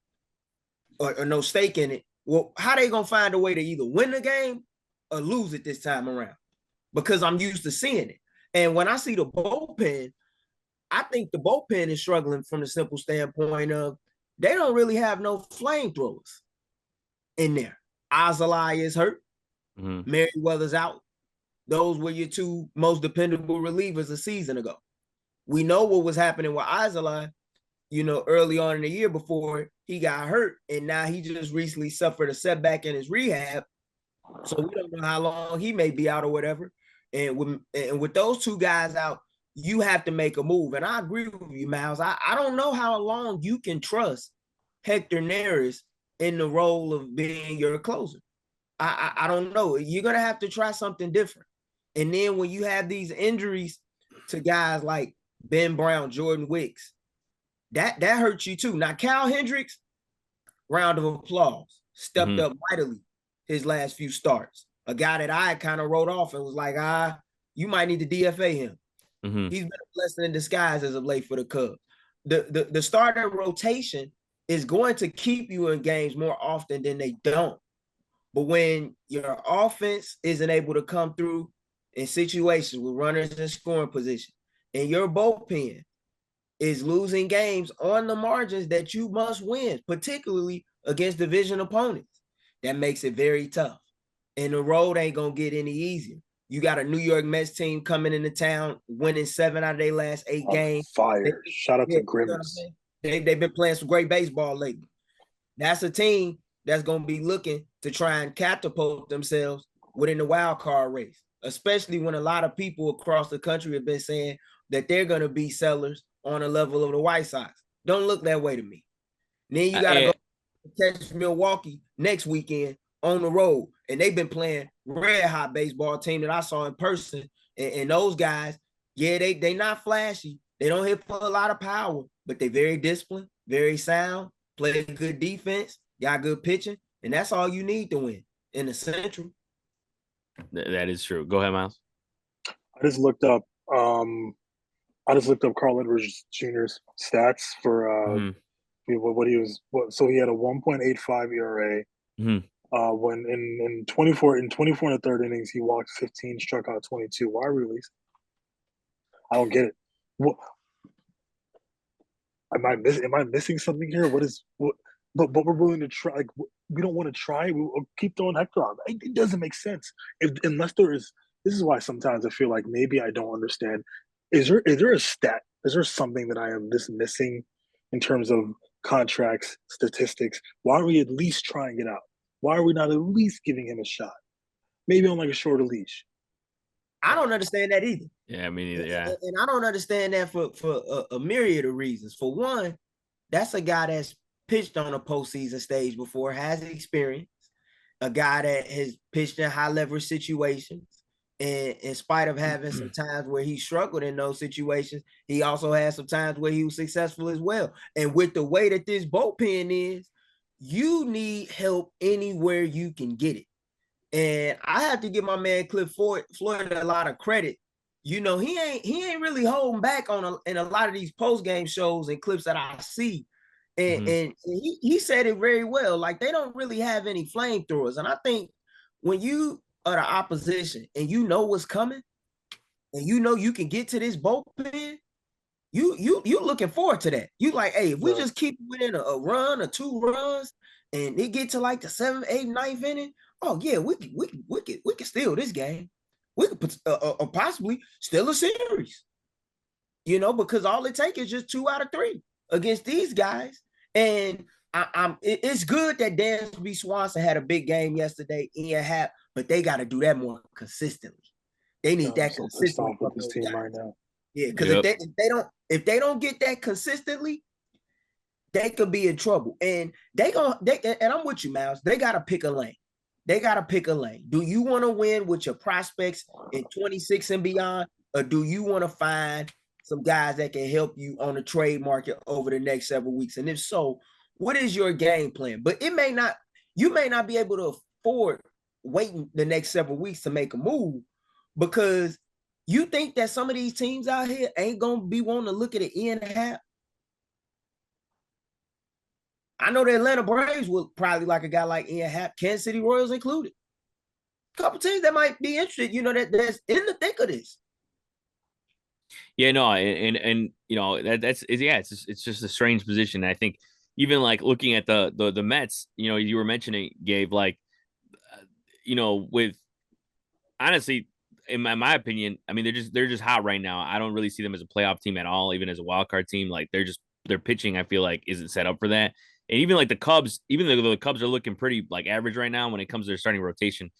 or no stake in it. Well, how they gonna find a way to either win the game or lose it this time around? Because I'm used to seeing it, and when I see the bullpen, I think the bullpen is struggling from the simple standpoint of they don't really have no flamethrowers in there. Azalai is hurt. Mm-hmm. Merriweather's out. Those were your two most dependable relievers a season ago. We know what was happening with Azalai, early on in the year before he got hurt, and now he just recently suffered a setback in his rehab. So we don't know how long he may be out or whatever. And with those two guys out, you have to make a move. And I agree with you, Miles. I don't know how long you can trust Hector Neris in the role of being your closer. I don't know. You're going to have to try something different. And then when you have these injuries to guys like Ben Brown, Jordan Wicks, that hurts you too. Now, Cal Hendricks, round of applause, stepped up mightily his last few starts. A guy that I kind of wrote off and was like, you might need to DFA him. Mm-hmm. He's been a blessing in disguise as of late for the Cubs. The starter rotation is going to keep you in games more often than they don't. But when your offense isn't able to come through in situations with runners in scoring position, and your bullpen is losing games on the margins that you must win, particularly against division opponents, that makes it very tough. And the road ain't going to get any easier. You got a New York Mets team coming into town, winning 7 out of their last 8 games. Fire. Shout out to Grimace. They've been playing some great baseball lately. That's a team that's going to be looking to try and catapult themselves within the wild card race, especially when a lot of people across the country have been saying that they're going to be sellers on a level of the White Sox. Don't look that way to me. Then you got to go catch Milwaukee next weekend on the road, and they've been playing red hot baseball team that I saw in person. And those guys, yeah, they not flashy. They don't hit for a lot of power, but they very disciplined, very sound, play good defense, got good pitching, and that's all you need to win in the Central. That is true. Go ahead, Miles. I just looked up Carl Edwards Jr.'s stats for what he was. So he had a 1.85 ERA. When in 24 and the third innings, he walked 15, struck out 22. Why release? I don't get it. What am I missing something here? But we're willing to try. Like, we don't want to try. We'll keep throwing Hector on. It doesn't make sense unless there is. This is why sometimes I feel like maybe I don't understand. Is there a stat? Is there something that I am missing in terms of contracts, statistics? Why aren't we at least trying it out? Why are we not at least giving him a shot? Maybe on like a shorter leash. I don't understand that either. Yeah, me neither. Yeah, and I don't understand that for a myriad of reasons. For one, that's a guy that's pitched on a postseason stage before, has experience. A guy that has pitched in high leverage situations. And in spite of having some times where he struggled in those situations, he also had some times where he was successful as well. And with the way that this bullpen is, you need help anywhere you can get it. And I have to give my man Cliff Floyd a lot of credit. He ain't really holding back in a lot of these post-game shows and clips that I see. And he said it very well. Like, they don't really have any flamethrowers. And I think when you are the opposition and you know what's coming and you can get to this bullpen, you looking forward to that. You like, hey, if we just keep within a run or 2 runs and it get to like the 7th, 8th, 9th inning, oh yeah, we can steal this game. We could possibly steal a series. Because all it takes is just 2 out of 3 against these guys. And it's good that Dansby Swanson had a big game yesterday. Ian Happ, but they got to do that more consistently. They need that consistently with this team right now. Yeah, because if they don't get that consistently, they could be in trouble. And and I'm with you, Miles. They gotta pick a lane. They gotta pick a lane. Do you want to win with your prospects in 26 and beyond, or do you want to find some guys that can help you on the trade market over the next several weeks? And if so, what is your game plan? But you may not be able to afford waiting the next several weeks to make a move, because you think that some of these teams out here ain't gonna be wanting to look at an year and a half. I know the Atlanta Braves would probably like a guy like Ian Happ, Kansas City Royals included. A couple teams that might be interested, that's in the thick of this. Yeah, no, and it's just a strange position. I think even like looking at the Mets, you were mentioning, Gabe, like, with honestly, in my opinion, I mean, they're just hot right now. I don't really see them as a playoff team at all, even as a wild card team. Like their pitching, I feel like, isn't set up for that. And even like the Cubs, even though the Cubs are looking pretty like average right now when it comes to their starting rotation,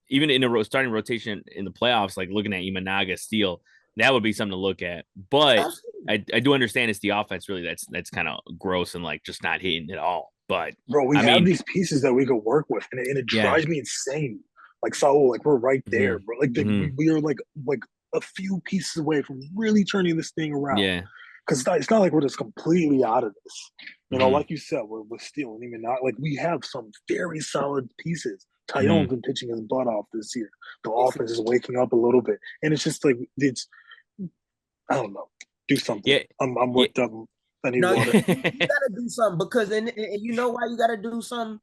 even in a starting rotation in the playoffs, like looking at Imanaga, Steele, that would be something to look at. But I do understand it's the offense really that's kind of gross and like just not hitting at all. But bro, we have these pieces that we could work with, and it drives me insane. Like Saul, like we're right there, bro. Like we are like a few pieces away from really turning this thing around. Yeah. Because it's not like we're just completely out of this. Like you said, we're still even not like we have some very solid pieces. Tyone's been pitching his butt off this year. The offense is waking up a little bit, and it's just like I don't know. Do something. Yeah. I'm worked up. I need water. You gotta do something, because and you know why you gotta do something.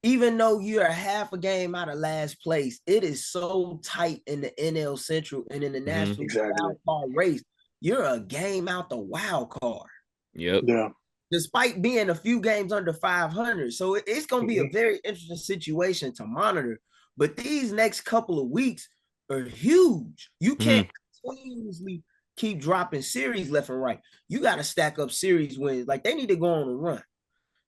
Even though you're half a game out of last place, it is so tight in the NL Central and in the National Wild Card race. You're a game out the wild card. Yep. Yeah. Despite being a few games under 500. So it's going to be a very interesting situation to monitor. But these next couple of weeks are huge. You can't continuously keep dropping series left and right. You got to stack up series wins. Like, they need to go on a run.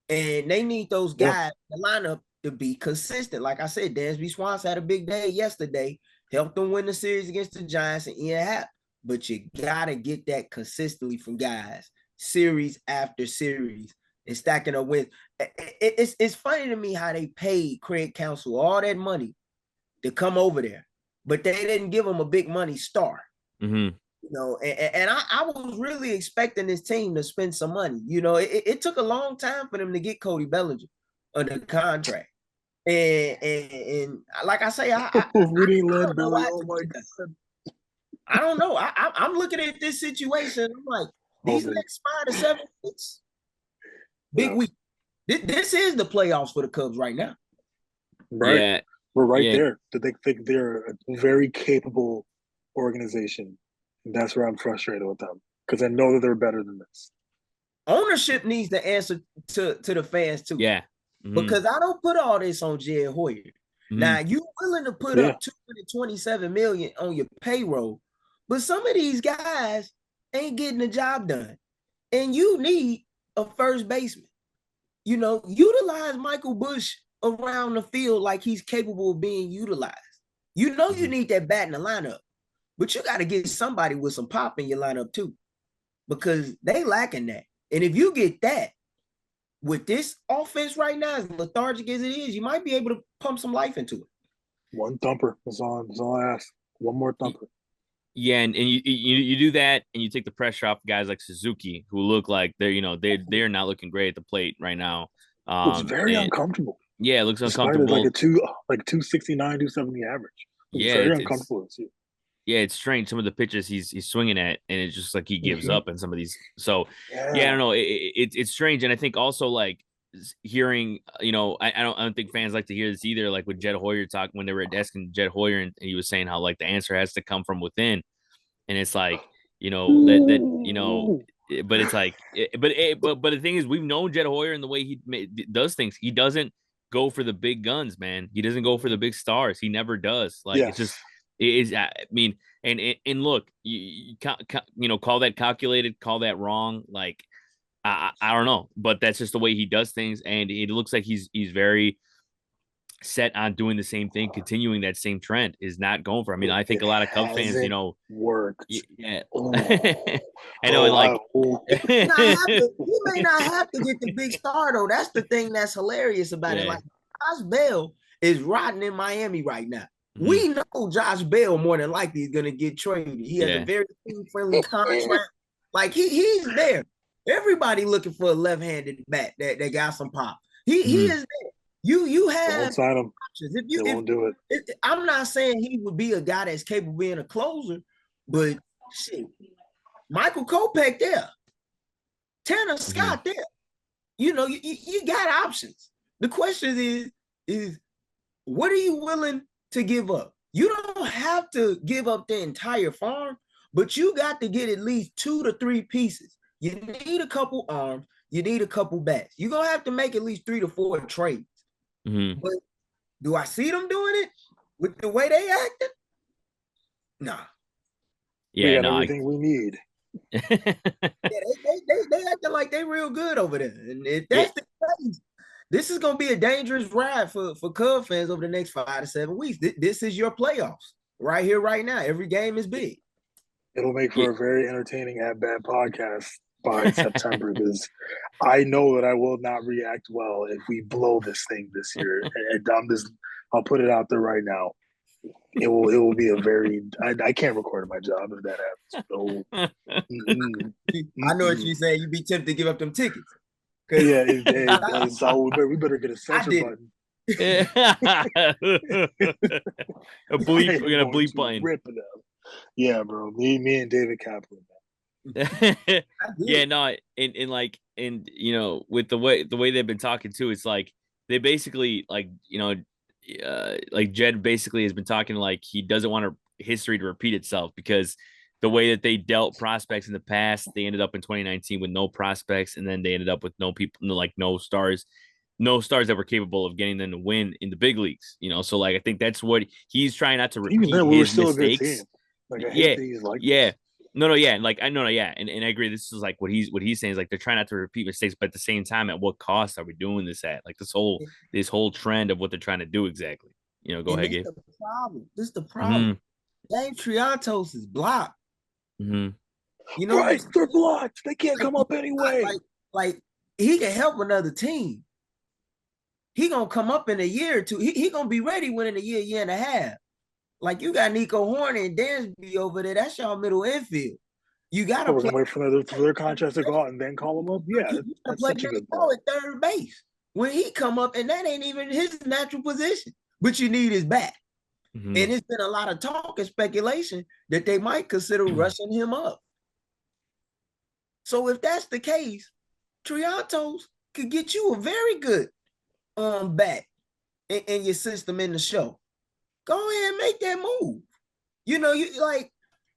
And they need those guys in the lineup to be consistent. Like I said, Dansby Swanson had a big day yesterday, helped them win the series against the Giants and Ian Happ. But you got to get that consistently from guys, series after series, and stacking up wins. It's funny to me how they paid Craig Counsell all that money to come over there, but they didn't give him a big money star. And I was really expecting this team to spend some money. It took a long time for them to get Cody Bellinger under contract. And like I say, we didn't let Billy. Oh my God. I don't know. I'm looking at this situation. I'm like, these next 5 to 7 weeks, big week. This is the playoffs for the Cubs right now. Right. Yeah. We're right there. They think they're a very capable organization. And that's where I'm frustrated with them, because I know that they're better than this. Ownership needs to answer to the fans too. Yeah. Because I don't put all this on Jed Hoyer. Now, you willing to put up $227 million on your payroll, but some of these guys ain't getting the job done. And you need a first baseman. Utilize Michael Busch around the field like he's capable of being utilized. You need that bat in the lineup, but you got to get somebody with some pop in your lineup too, because they lacking that. And if you get that with this offense right now, as lethargic as it is, you might be able to pump some life into it. One thumper. That's all I ask. One more thumper. Yeah, and you do that, and you take the pressure off guys like Suzuki, who look like they're not looking great at the plate right now. It's very uncomfortable. Yeah, it looks uncomfortable. Like a 269, 270 average. It's very uncomfortable. It's strange. Some of the pitches he's swinging at, and it's just like he gives up in some of these. So I don't know. It's strange, and I think also like hearing, I don't think fans like to hear this either. Like with Jed Hoyer talk when they were asking Jed Hoyer, and he was saying how like the answer has to come from within, and it's like but it's like, but the thing is, we've known Jed Hoyer and the way he does things. He doesn't go for the big guns, man. He doesn't go for the big stars. He never does. Like it's just. I mean, and look, you call that calculated, call that wrong. Like, I don't know, but that's just the way he does things. And it looks like he's very, set on doing the same thing, continuing that same trend, is not going for. I mean, I think It a lot of Cubs fans, hasn't worked. yeah, Oh, I know, and like, oh. He may not have to get the big star though. That's the thing that's hilarious about it. yeah, Like Josh Bell is rotting in Miami right now. mhm, We know Josh Bell more than likely is gonna get traded. He has a yeah, very team-friendly contract. Like he's there. Everybody looking for a left-handed bat that got some pop. He mhm, is there. You They have won't sign him. options. If They won't do it. I'm not saying he would be a guy that's capable of being a closer, but shit, Michael Kopech there, Tanner mhm, Scott there. You know, you got options. The question is what are you willing to give up? You don't have to give up the entire farm, but you got to get at least 2 to 3 pieces. You need a couple arms. You need a couple bats. You're going to have to make at least 3 to 4 trades. mhm. But do I see them doing it with the way they acted? Nah. We Yeah, got no, everything we need. Yeah, they acting like they real good over there. And if yeah, that's the case, this is gonna be a dangerous ride for Cub fans over the next 5 to 7 weeks. This is your playoffs right here, right now. Every game is big. It'll make yeah. for a very entertaining at bat podcast by September because I know that I will not react well if we blow this thing this year. And I'll put it out there right now. It will be a very I can't record my job if that happens. So I know what you say. You be tempted to give up them tickets. yeah, so we better get a censor button. A bleep, we're gonna bleep button. Rip it up. Yeah, bro. Me and David Kaplan. Yeah, no, and like, and you know, with the way they've been talking too, it's like they basically, like, you know, like Jed basically has been talking like he doesn't want history to repeat itself, because the way that they dealt prospects in the past, they ended up in 2019 with no prospects, and then they ended up with no people, like no stars that were capable of getting them to win in the big leagues. You know, so like I think that's what he's trying not to repeat. Even then, we were his still mistakes. a good team. Like I hate Yeah, that he's like yeah. this. No, yeah, like I know, yeah, and I agree. This is like what he's saying is like they're trying not to repeat mistakes, but at the same time, at what cost are we doing this at? Like this whole trend of what they're trying to do exactly. You know, go And ahead, this Gabe. the problem. This is the problem. James Triantos is blocked. Mm-hmm. You know, Right, they're blocked. They can't come up anyway. Like he can help another team. He gonna come up in a year or two. He gonna be ready within a year and a half. Like you got Nico Horner and Dansby over there. That's y'all middle infield. You gotta We're play. gonna wait for their contracts to go out and then call them up. Yeah, that's play such a good ball point. at third base when he come up, and that ain't even his natural position. But you need his bat. Mm-hmm. And it's been a lot of talk and speculation that they might consider rushing him up. So if that's the case, Triantos could get you a very good bat in your system in the show. Go ahead and make that move. You know, you like,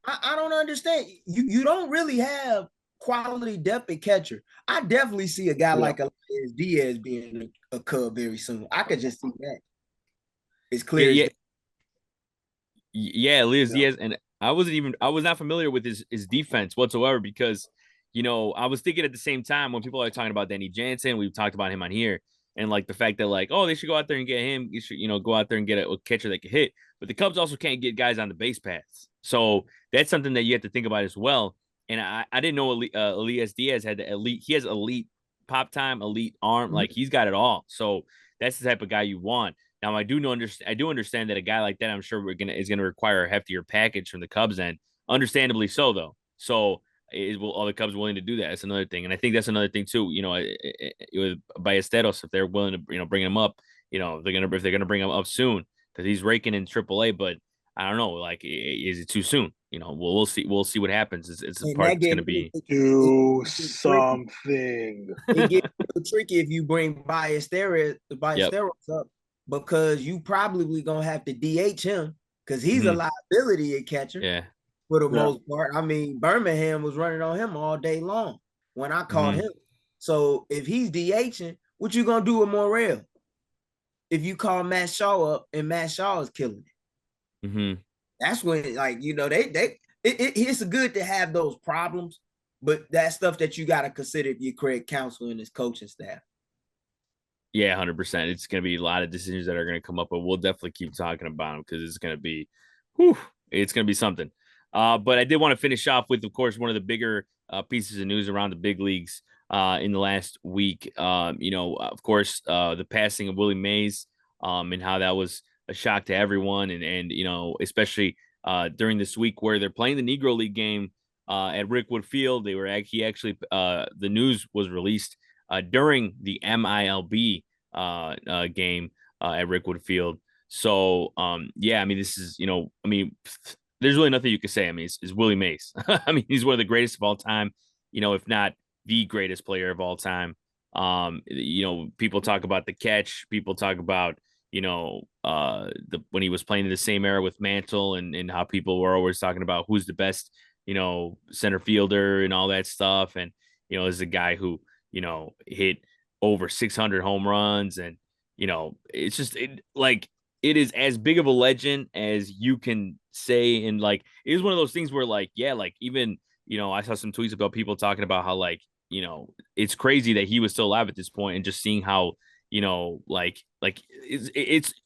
I don't understand. You don't really have quality depth at catcher. I definitely see a guy like Elias Diaz being a Cub very soon. I could just see that. It's clear. Yeah, Elias Diaz, and I was not familiar with his defense whatsoever, because, you know, I was thinking at the same time when people are talking about Danny Jansen, we've talked about him on here, and like the fact that like, oh, they should go out there and get him. You should, you know, go out there and get a catcher that can hit. But the Cubs also can't get guys on the base paths, so that's something that you have to think about as well. And I didn't know Elias Diaz had the elite. He has elite pop time, elite arm. Like he's got it all. So that's the type of guy you want. Now I do understand that a guy like that, I'm sure is gonna require a heftier package from the Cubs end. Understandably so, though. So will all the Cubs willing to do that? That's another thing, and I think that's another thing too. You know, with Ballesteros, if they're willing to, you know, bring him up, you know, if they're gonna bring him up soon, because he's raking in AAA. But I don't know, like, is it too soon? You know, we'll see. We'll see what happens. It's a part that's gonna be do something. It gets tricky if you bring Ballesteros up, because you probably gonna have to DH him because he's a liability at catcher. Yeah. For the most part. I mean, Birmingham was running on him all day long when I called him. So if he's DHing, what you gonna do with Morrell? If you call Matt Shaw up and Matt Shaw is killing it, that's when, like, you know, it's good to have those problems, but that's stuff that you got to consider if you create counsel and his coaching staff. Yeah, 100%. It's going to be a lot of decisions that are going to come up, but we'll definitely keep talking about them because it's going to be, whew, it's going to be something. But I did want to finish off with, of course, one of the bigger pieces of news around the big leagues in the last week. Of course, the passing of Willie Mays and how that was a shock to everyone, and especially during this week where they're playing the Negro League game at Rickwood Field. He actually the news was released during the MILB game at Rickwood Field. So, yeah, I mean, this is, there's really nothing you can say. I mean, it's Willie Mays. I mean, he's one of the greatest of all time, if not the greatest player of all time. People talk about the catch, people talk about, when he was playing in the same era with Mantle and how people were always talking about who's the best, center fielder and all that stuff. And, is a guy who, hit over 600 home runs. And, it's just it is as big of a legend as you can say. And like, it is one of those things where like, yeah, like even, I saw some tweets about people talking about how like, it's crazy that he was still alive at this point and just seeing how, it's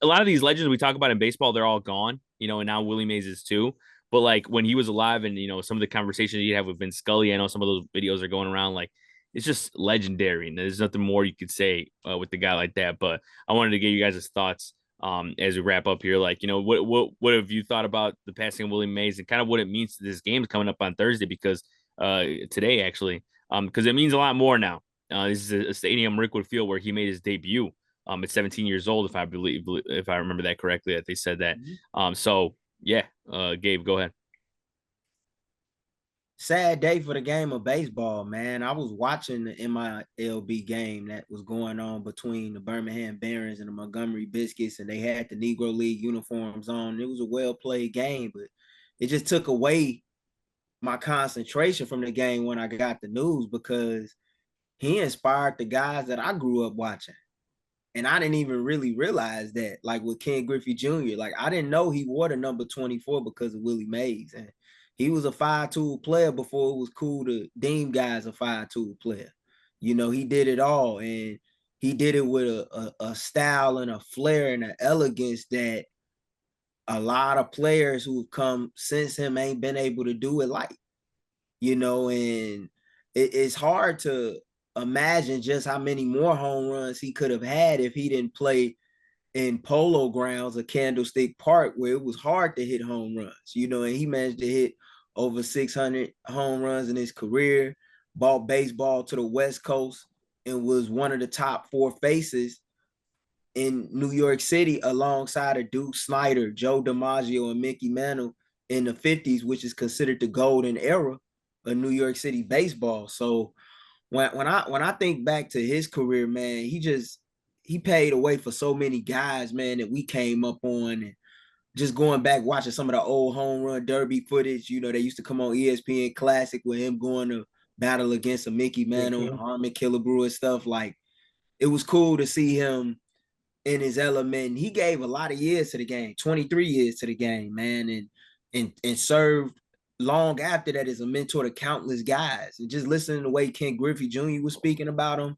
a lot of these legends we talk about in baseball, they're all gone, and now Willie Mays is too. But like when he was alive and, some of the conversations he'd have with Vince Scully, I know some of those videos are going around, like, it's just legendary, and there's nothing more you could say with the guy like that. But I wanted to get you guys' thoughts as we wrap up here. Like, what have you thought about the passing of Willie Mays and kind of what it means to this game coming up on Thursday? Because today actually, because it means a lot more now. This is a stadium, Rickwood Field, where he made his debut. At 17 years old, if I remember that correctly, that they said that. So yeah, Gabe, go ahead. Sad day for the game of baseball, man. I was watching the MILB game that was going on between the Birmingham Barons and the Montgomery Biscuits, and they had the Negro League uniforms on. It was a well-played game, but it just took away my concentration from the game when I got the news, because he inspired the guys that I grew up watching. And I didn't even really realize that, like with Ken Griffey Jr., like I didn't know he wore the number 24 because of Willie Mays. And he was a 5-tool player before it was cool to deem guys a 5-tool player. He did it all. And he did it with a style and a flair and an elegance that a lot of players who've come since him ain't been able to do it like, and it's hard to imagine just how many more home runs he could have had if he didn't play in Polo Grounds or Candlestick Park, where it was hard to hit home runs, and he managed to hit over 600 home runs in his career, brought baseball to the West Coast, and was one of the top 4 faces in New York City alongside of Duke Snyder, Joe DiMaggio, and Mickey Mantle in the 50s, which is considered the golden era of New York City baseball. So when I think back to his career, man, he paid away for so many guys, man, that we came up on. And just going back watching some of the old home run derby footage, they used to come on ESPN Classic with him going to battle against a Mickey Mantle and Harmon Killebrew and stuff. Like, it was cool to see him in his element. He gave a lot of years to the game, 23 years to the game, man, and served long after that as a mentor to countless guys. And just listening to the way Ken Griffey Jr. was speaking about him,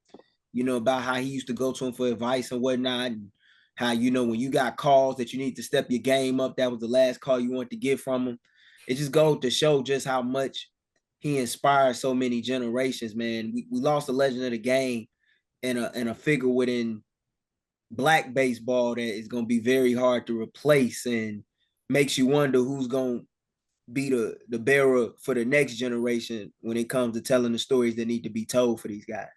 about how he used to go to him for advice and whatnot, and how, when you got calls that you need to step your game up, that was the last call you want to get from him. It just goes to show just how much he inspired so many generations, man. We lost a legend of the game and a figure within Black baseball that is going to be very hard to replace, and makes you wonder who's going to be the bearer for the next generation when it comes to telling the stories that need to be told for these guys.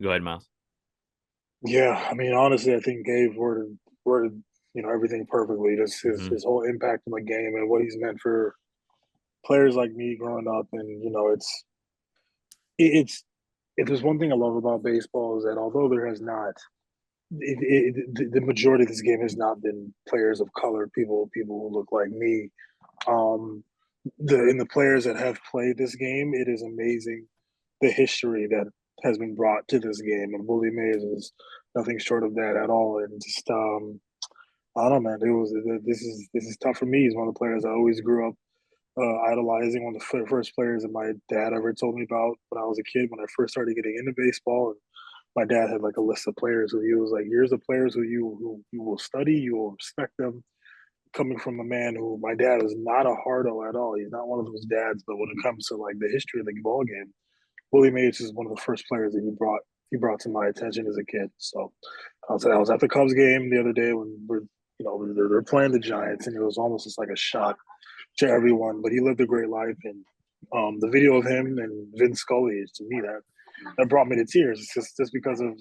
Go ahead, Miles. Yeah, I mean, honestly, I think Gabe worded everything perfectly. Just his whole impact on the game and what he's meant for players like me growing up. And it's if there's one thing I love about baseball is that although there has not the majority of this game has not been players of color, people who look like me. Um, the players that have played this game, it is amazing the history that has been brought to this game, and Willie Mays is nothing short of that at all. And just I don't know, man. This is tough for me. He's one of the players I always grew up idolizing. One of the first players that my dad ever told me about when I was a kid, when I first started getting into baseball. And my dad had like a list of players who he was like, here's the players who you will study, you will respect them. Coming from a man who my dad is not a hardo at all. He's not one of those dads, but when it comes to like the history of the ball game, Willie Mays is one of the first players that he brought to my attention as a kid. So I was at the Cubs game the other day when they're playing the Giants, and it was almost just like a shock to everyone. But he lived a great life, and the video of him and Vin Scully is to me that brought me to tears. It's just because of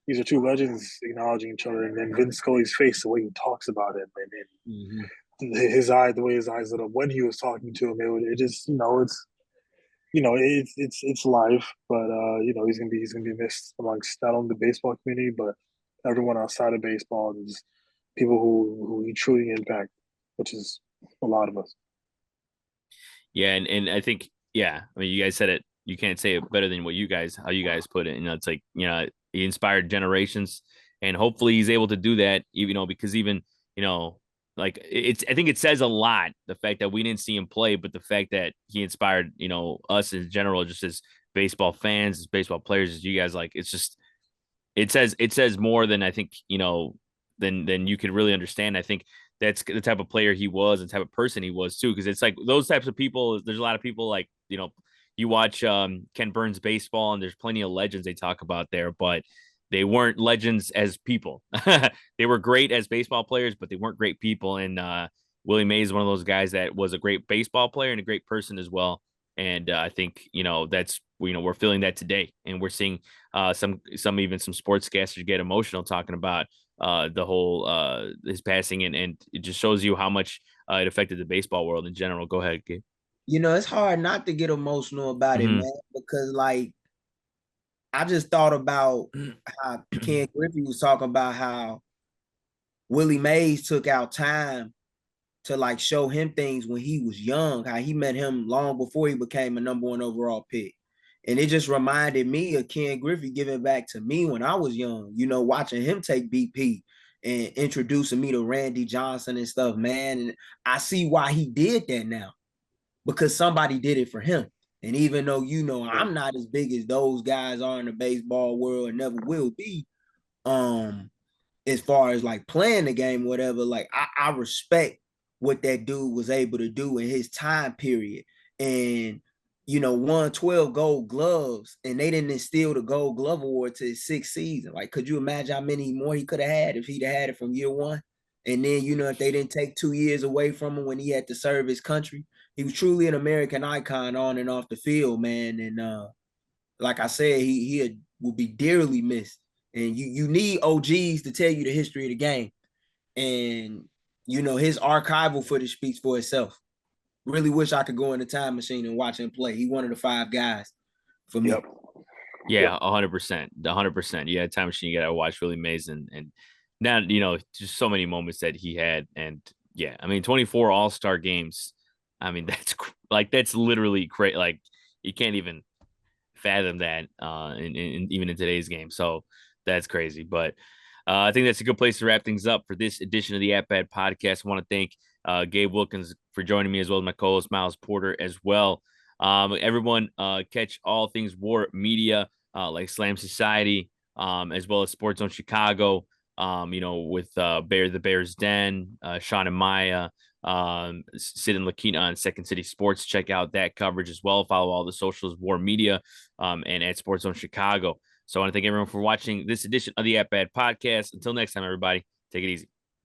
these are two legends acknowledging each other, and then Vin Scully's face, the way he talks about it, and his eye, the way his eyes lit up when he was talking to him, it just it's life, but he's gonna be missed amongst not only the baseball community but everyone outside of baseball and just people who he truly impact, which is a lot of us. Yeah, and I think, yeah, I mean, you guys said it. You can't say it better than how you guys put it. It's like, he inspired generations, and hopefully he's able to do that, because even, like I think it says a lot, the fact that we didn't see him play, but the fact that he inspired, us in general, just as baseball fans, as baseball players, as you guys, like, it's just, it says more than I think, than you could really understand. I think that's the type of player he was and type of person he was too. Cause it's like those types of people, there's a lot of people like, you watch Ken Burns baseball, and there's plenty of legends they talk about there, but they weren't legends as people. They were great as baseball players, but they weren't great people. And Willie Mays is one of those guys that was a great baseball player and a great person as well. And I think, that's, we're feeling that today, and we're seeing some sportscasters get emotional talking about the whole his passing, and it just shows you how much it affected the baseball world in general. Go ahead, Gabe. It's hard not to get emotional about it, man, because like I just thought about how Ken Griffey was talking about how Willie Mays took out time to like show him things when he was young, how he met him long before he became a #1 overall pick. And it just reminded me of Ken Griffey giving back to me when I was young, watching him take BP and introducing me to Randy Johnson and stuff, man. And I see why he did that now, because somebody did it for him. And even though, I'm not as big as those guys are in the baseball world and never will be, as far as like playing the game, whatever, like I respect what that dude was able to do in his time period. And, won 12 gold gloves, and they didn't instill the gold glove award to his 6th season. Like, could you imagine how many more he could have had if he'd had it from year 1? And then, if they didn't take 2 years away from him when he had to serve his country. He was truly an American icon on and off the field, man. And like I said, he will be dearly missed. And you need OGs to tell you the history of the game. And, his archival footage speaks for itself. Really wish I could go in the time machine and watch him play. He one of the 5 guys for me. Yep. Yeah, 100%. 100%. Yeah, time machine, you got to watch Willie Mays, and now, just so many moments that he had. And yeah, I mean, 24 all-star games. I mean, that's literally great. Like, you can't even fathom that even in today's game. So that's crazy. But I think that's a good place to wrap things up for this edition of the At Bat Podcast. I want to thank Gabe Wilkins for joining me, as well as my co-host Miles Porter as well. Everyone, catch all things War Media, like Slam Society, as well as Sports Zone Chicago. With the Bears Den, Sean and Maya, Sid and Lakina on Second City Sports. Check out that coverage as well. Follow all the socials, War Media, and at Sports Zone Chicago. So I want to thank everyone for watching this edition of the At Bat Podcast. Until next time, everybody, take it easy.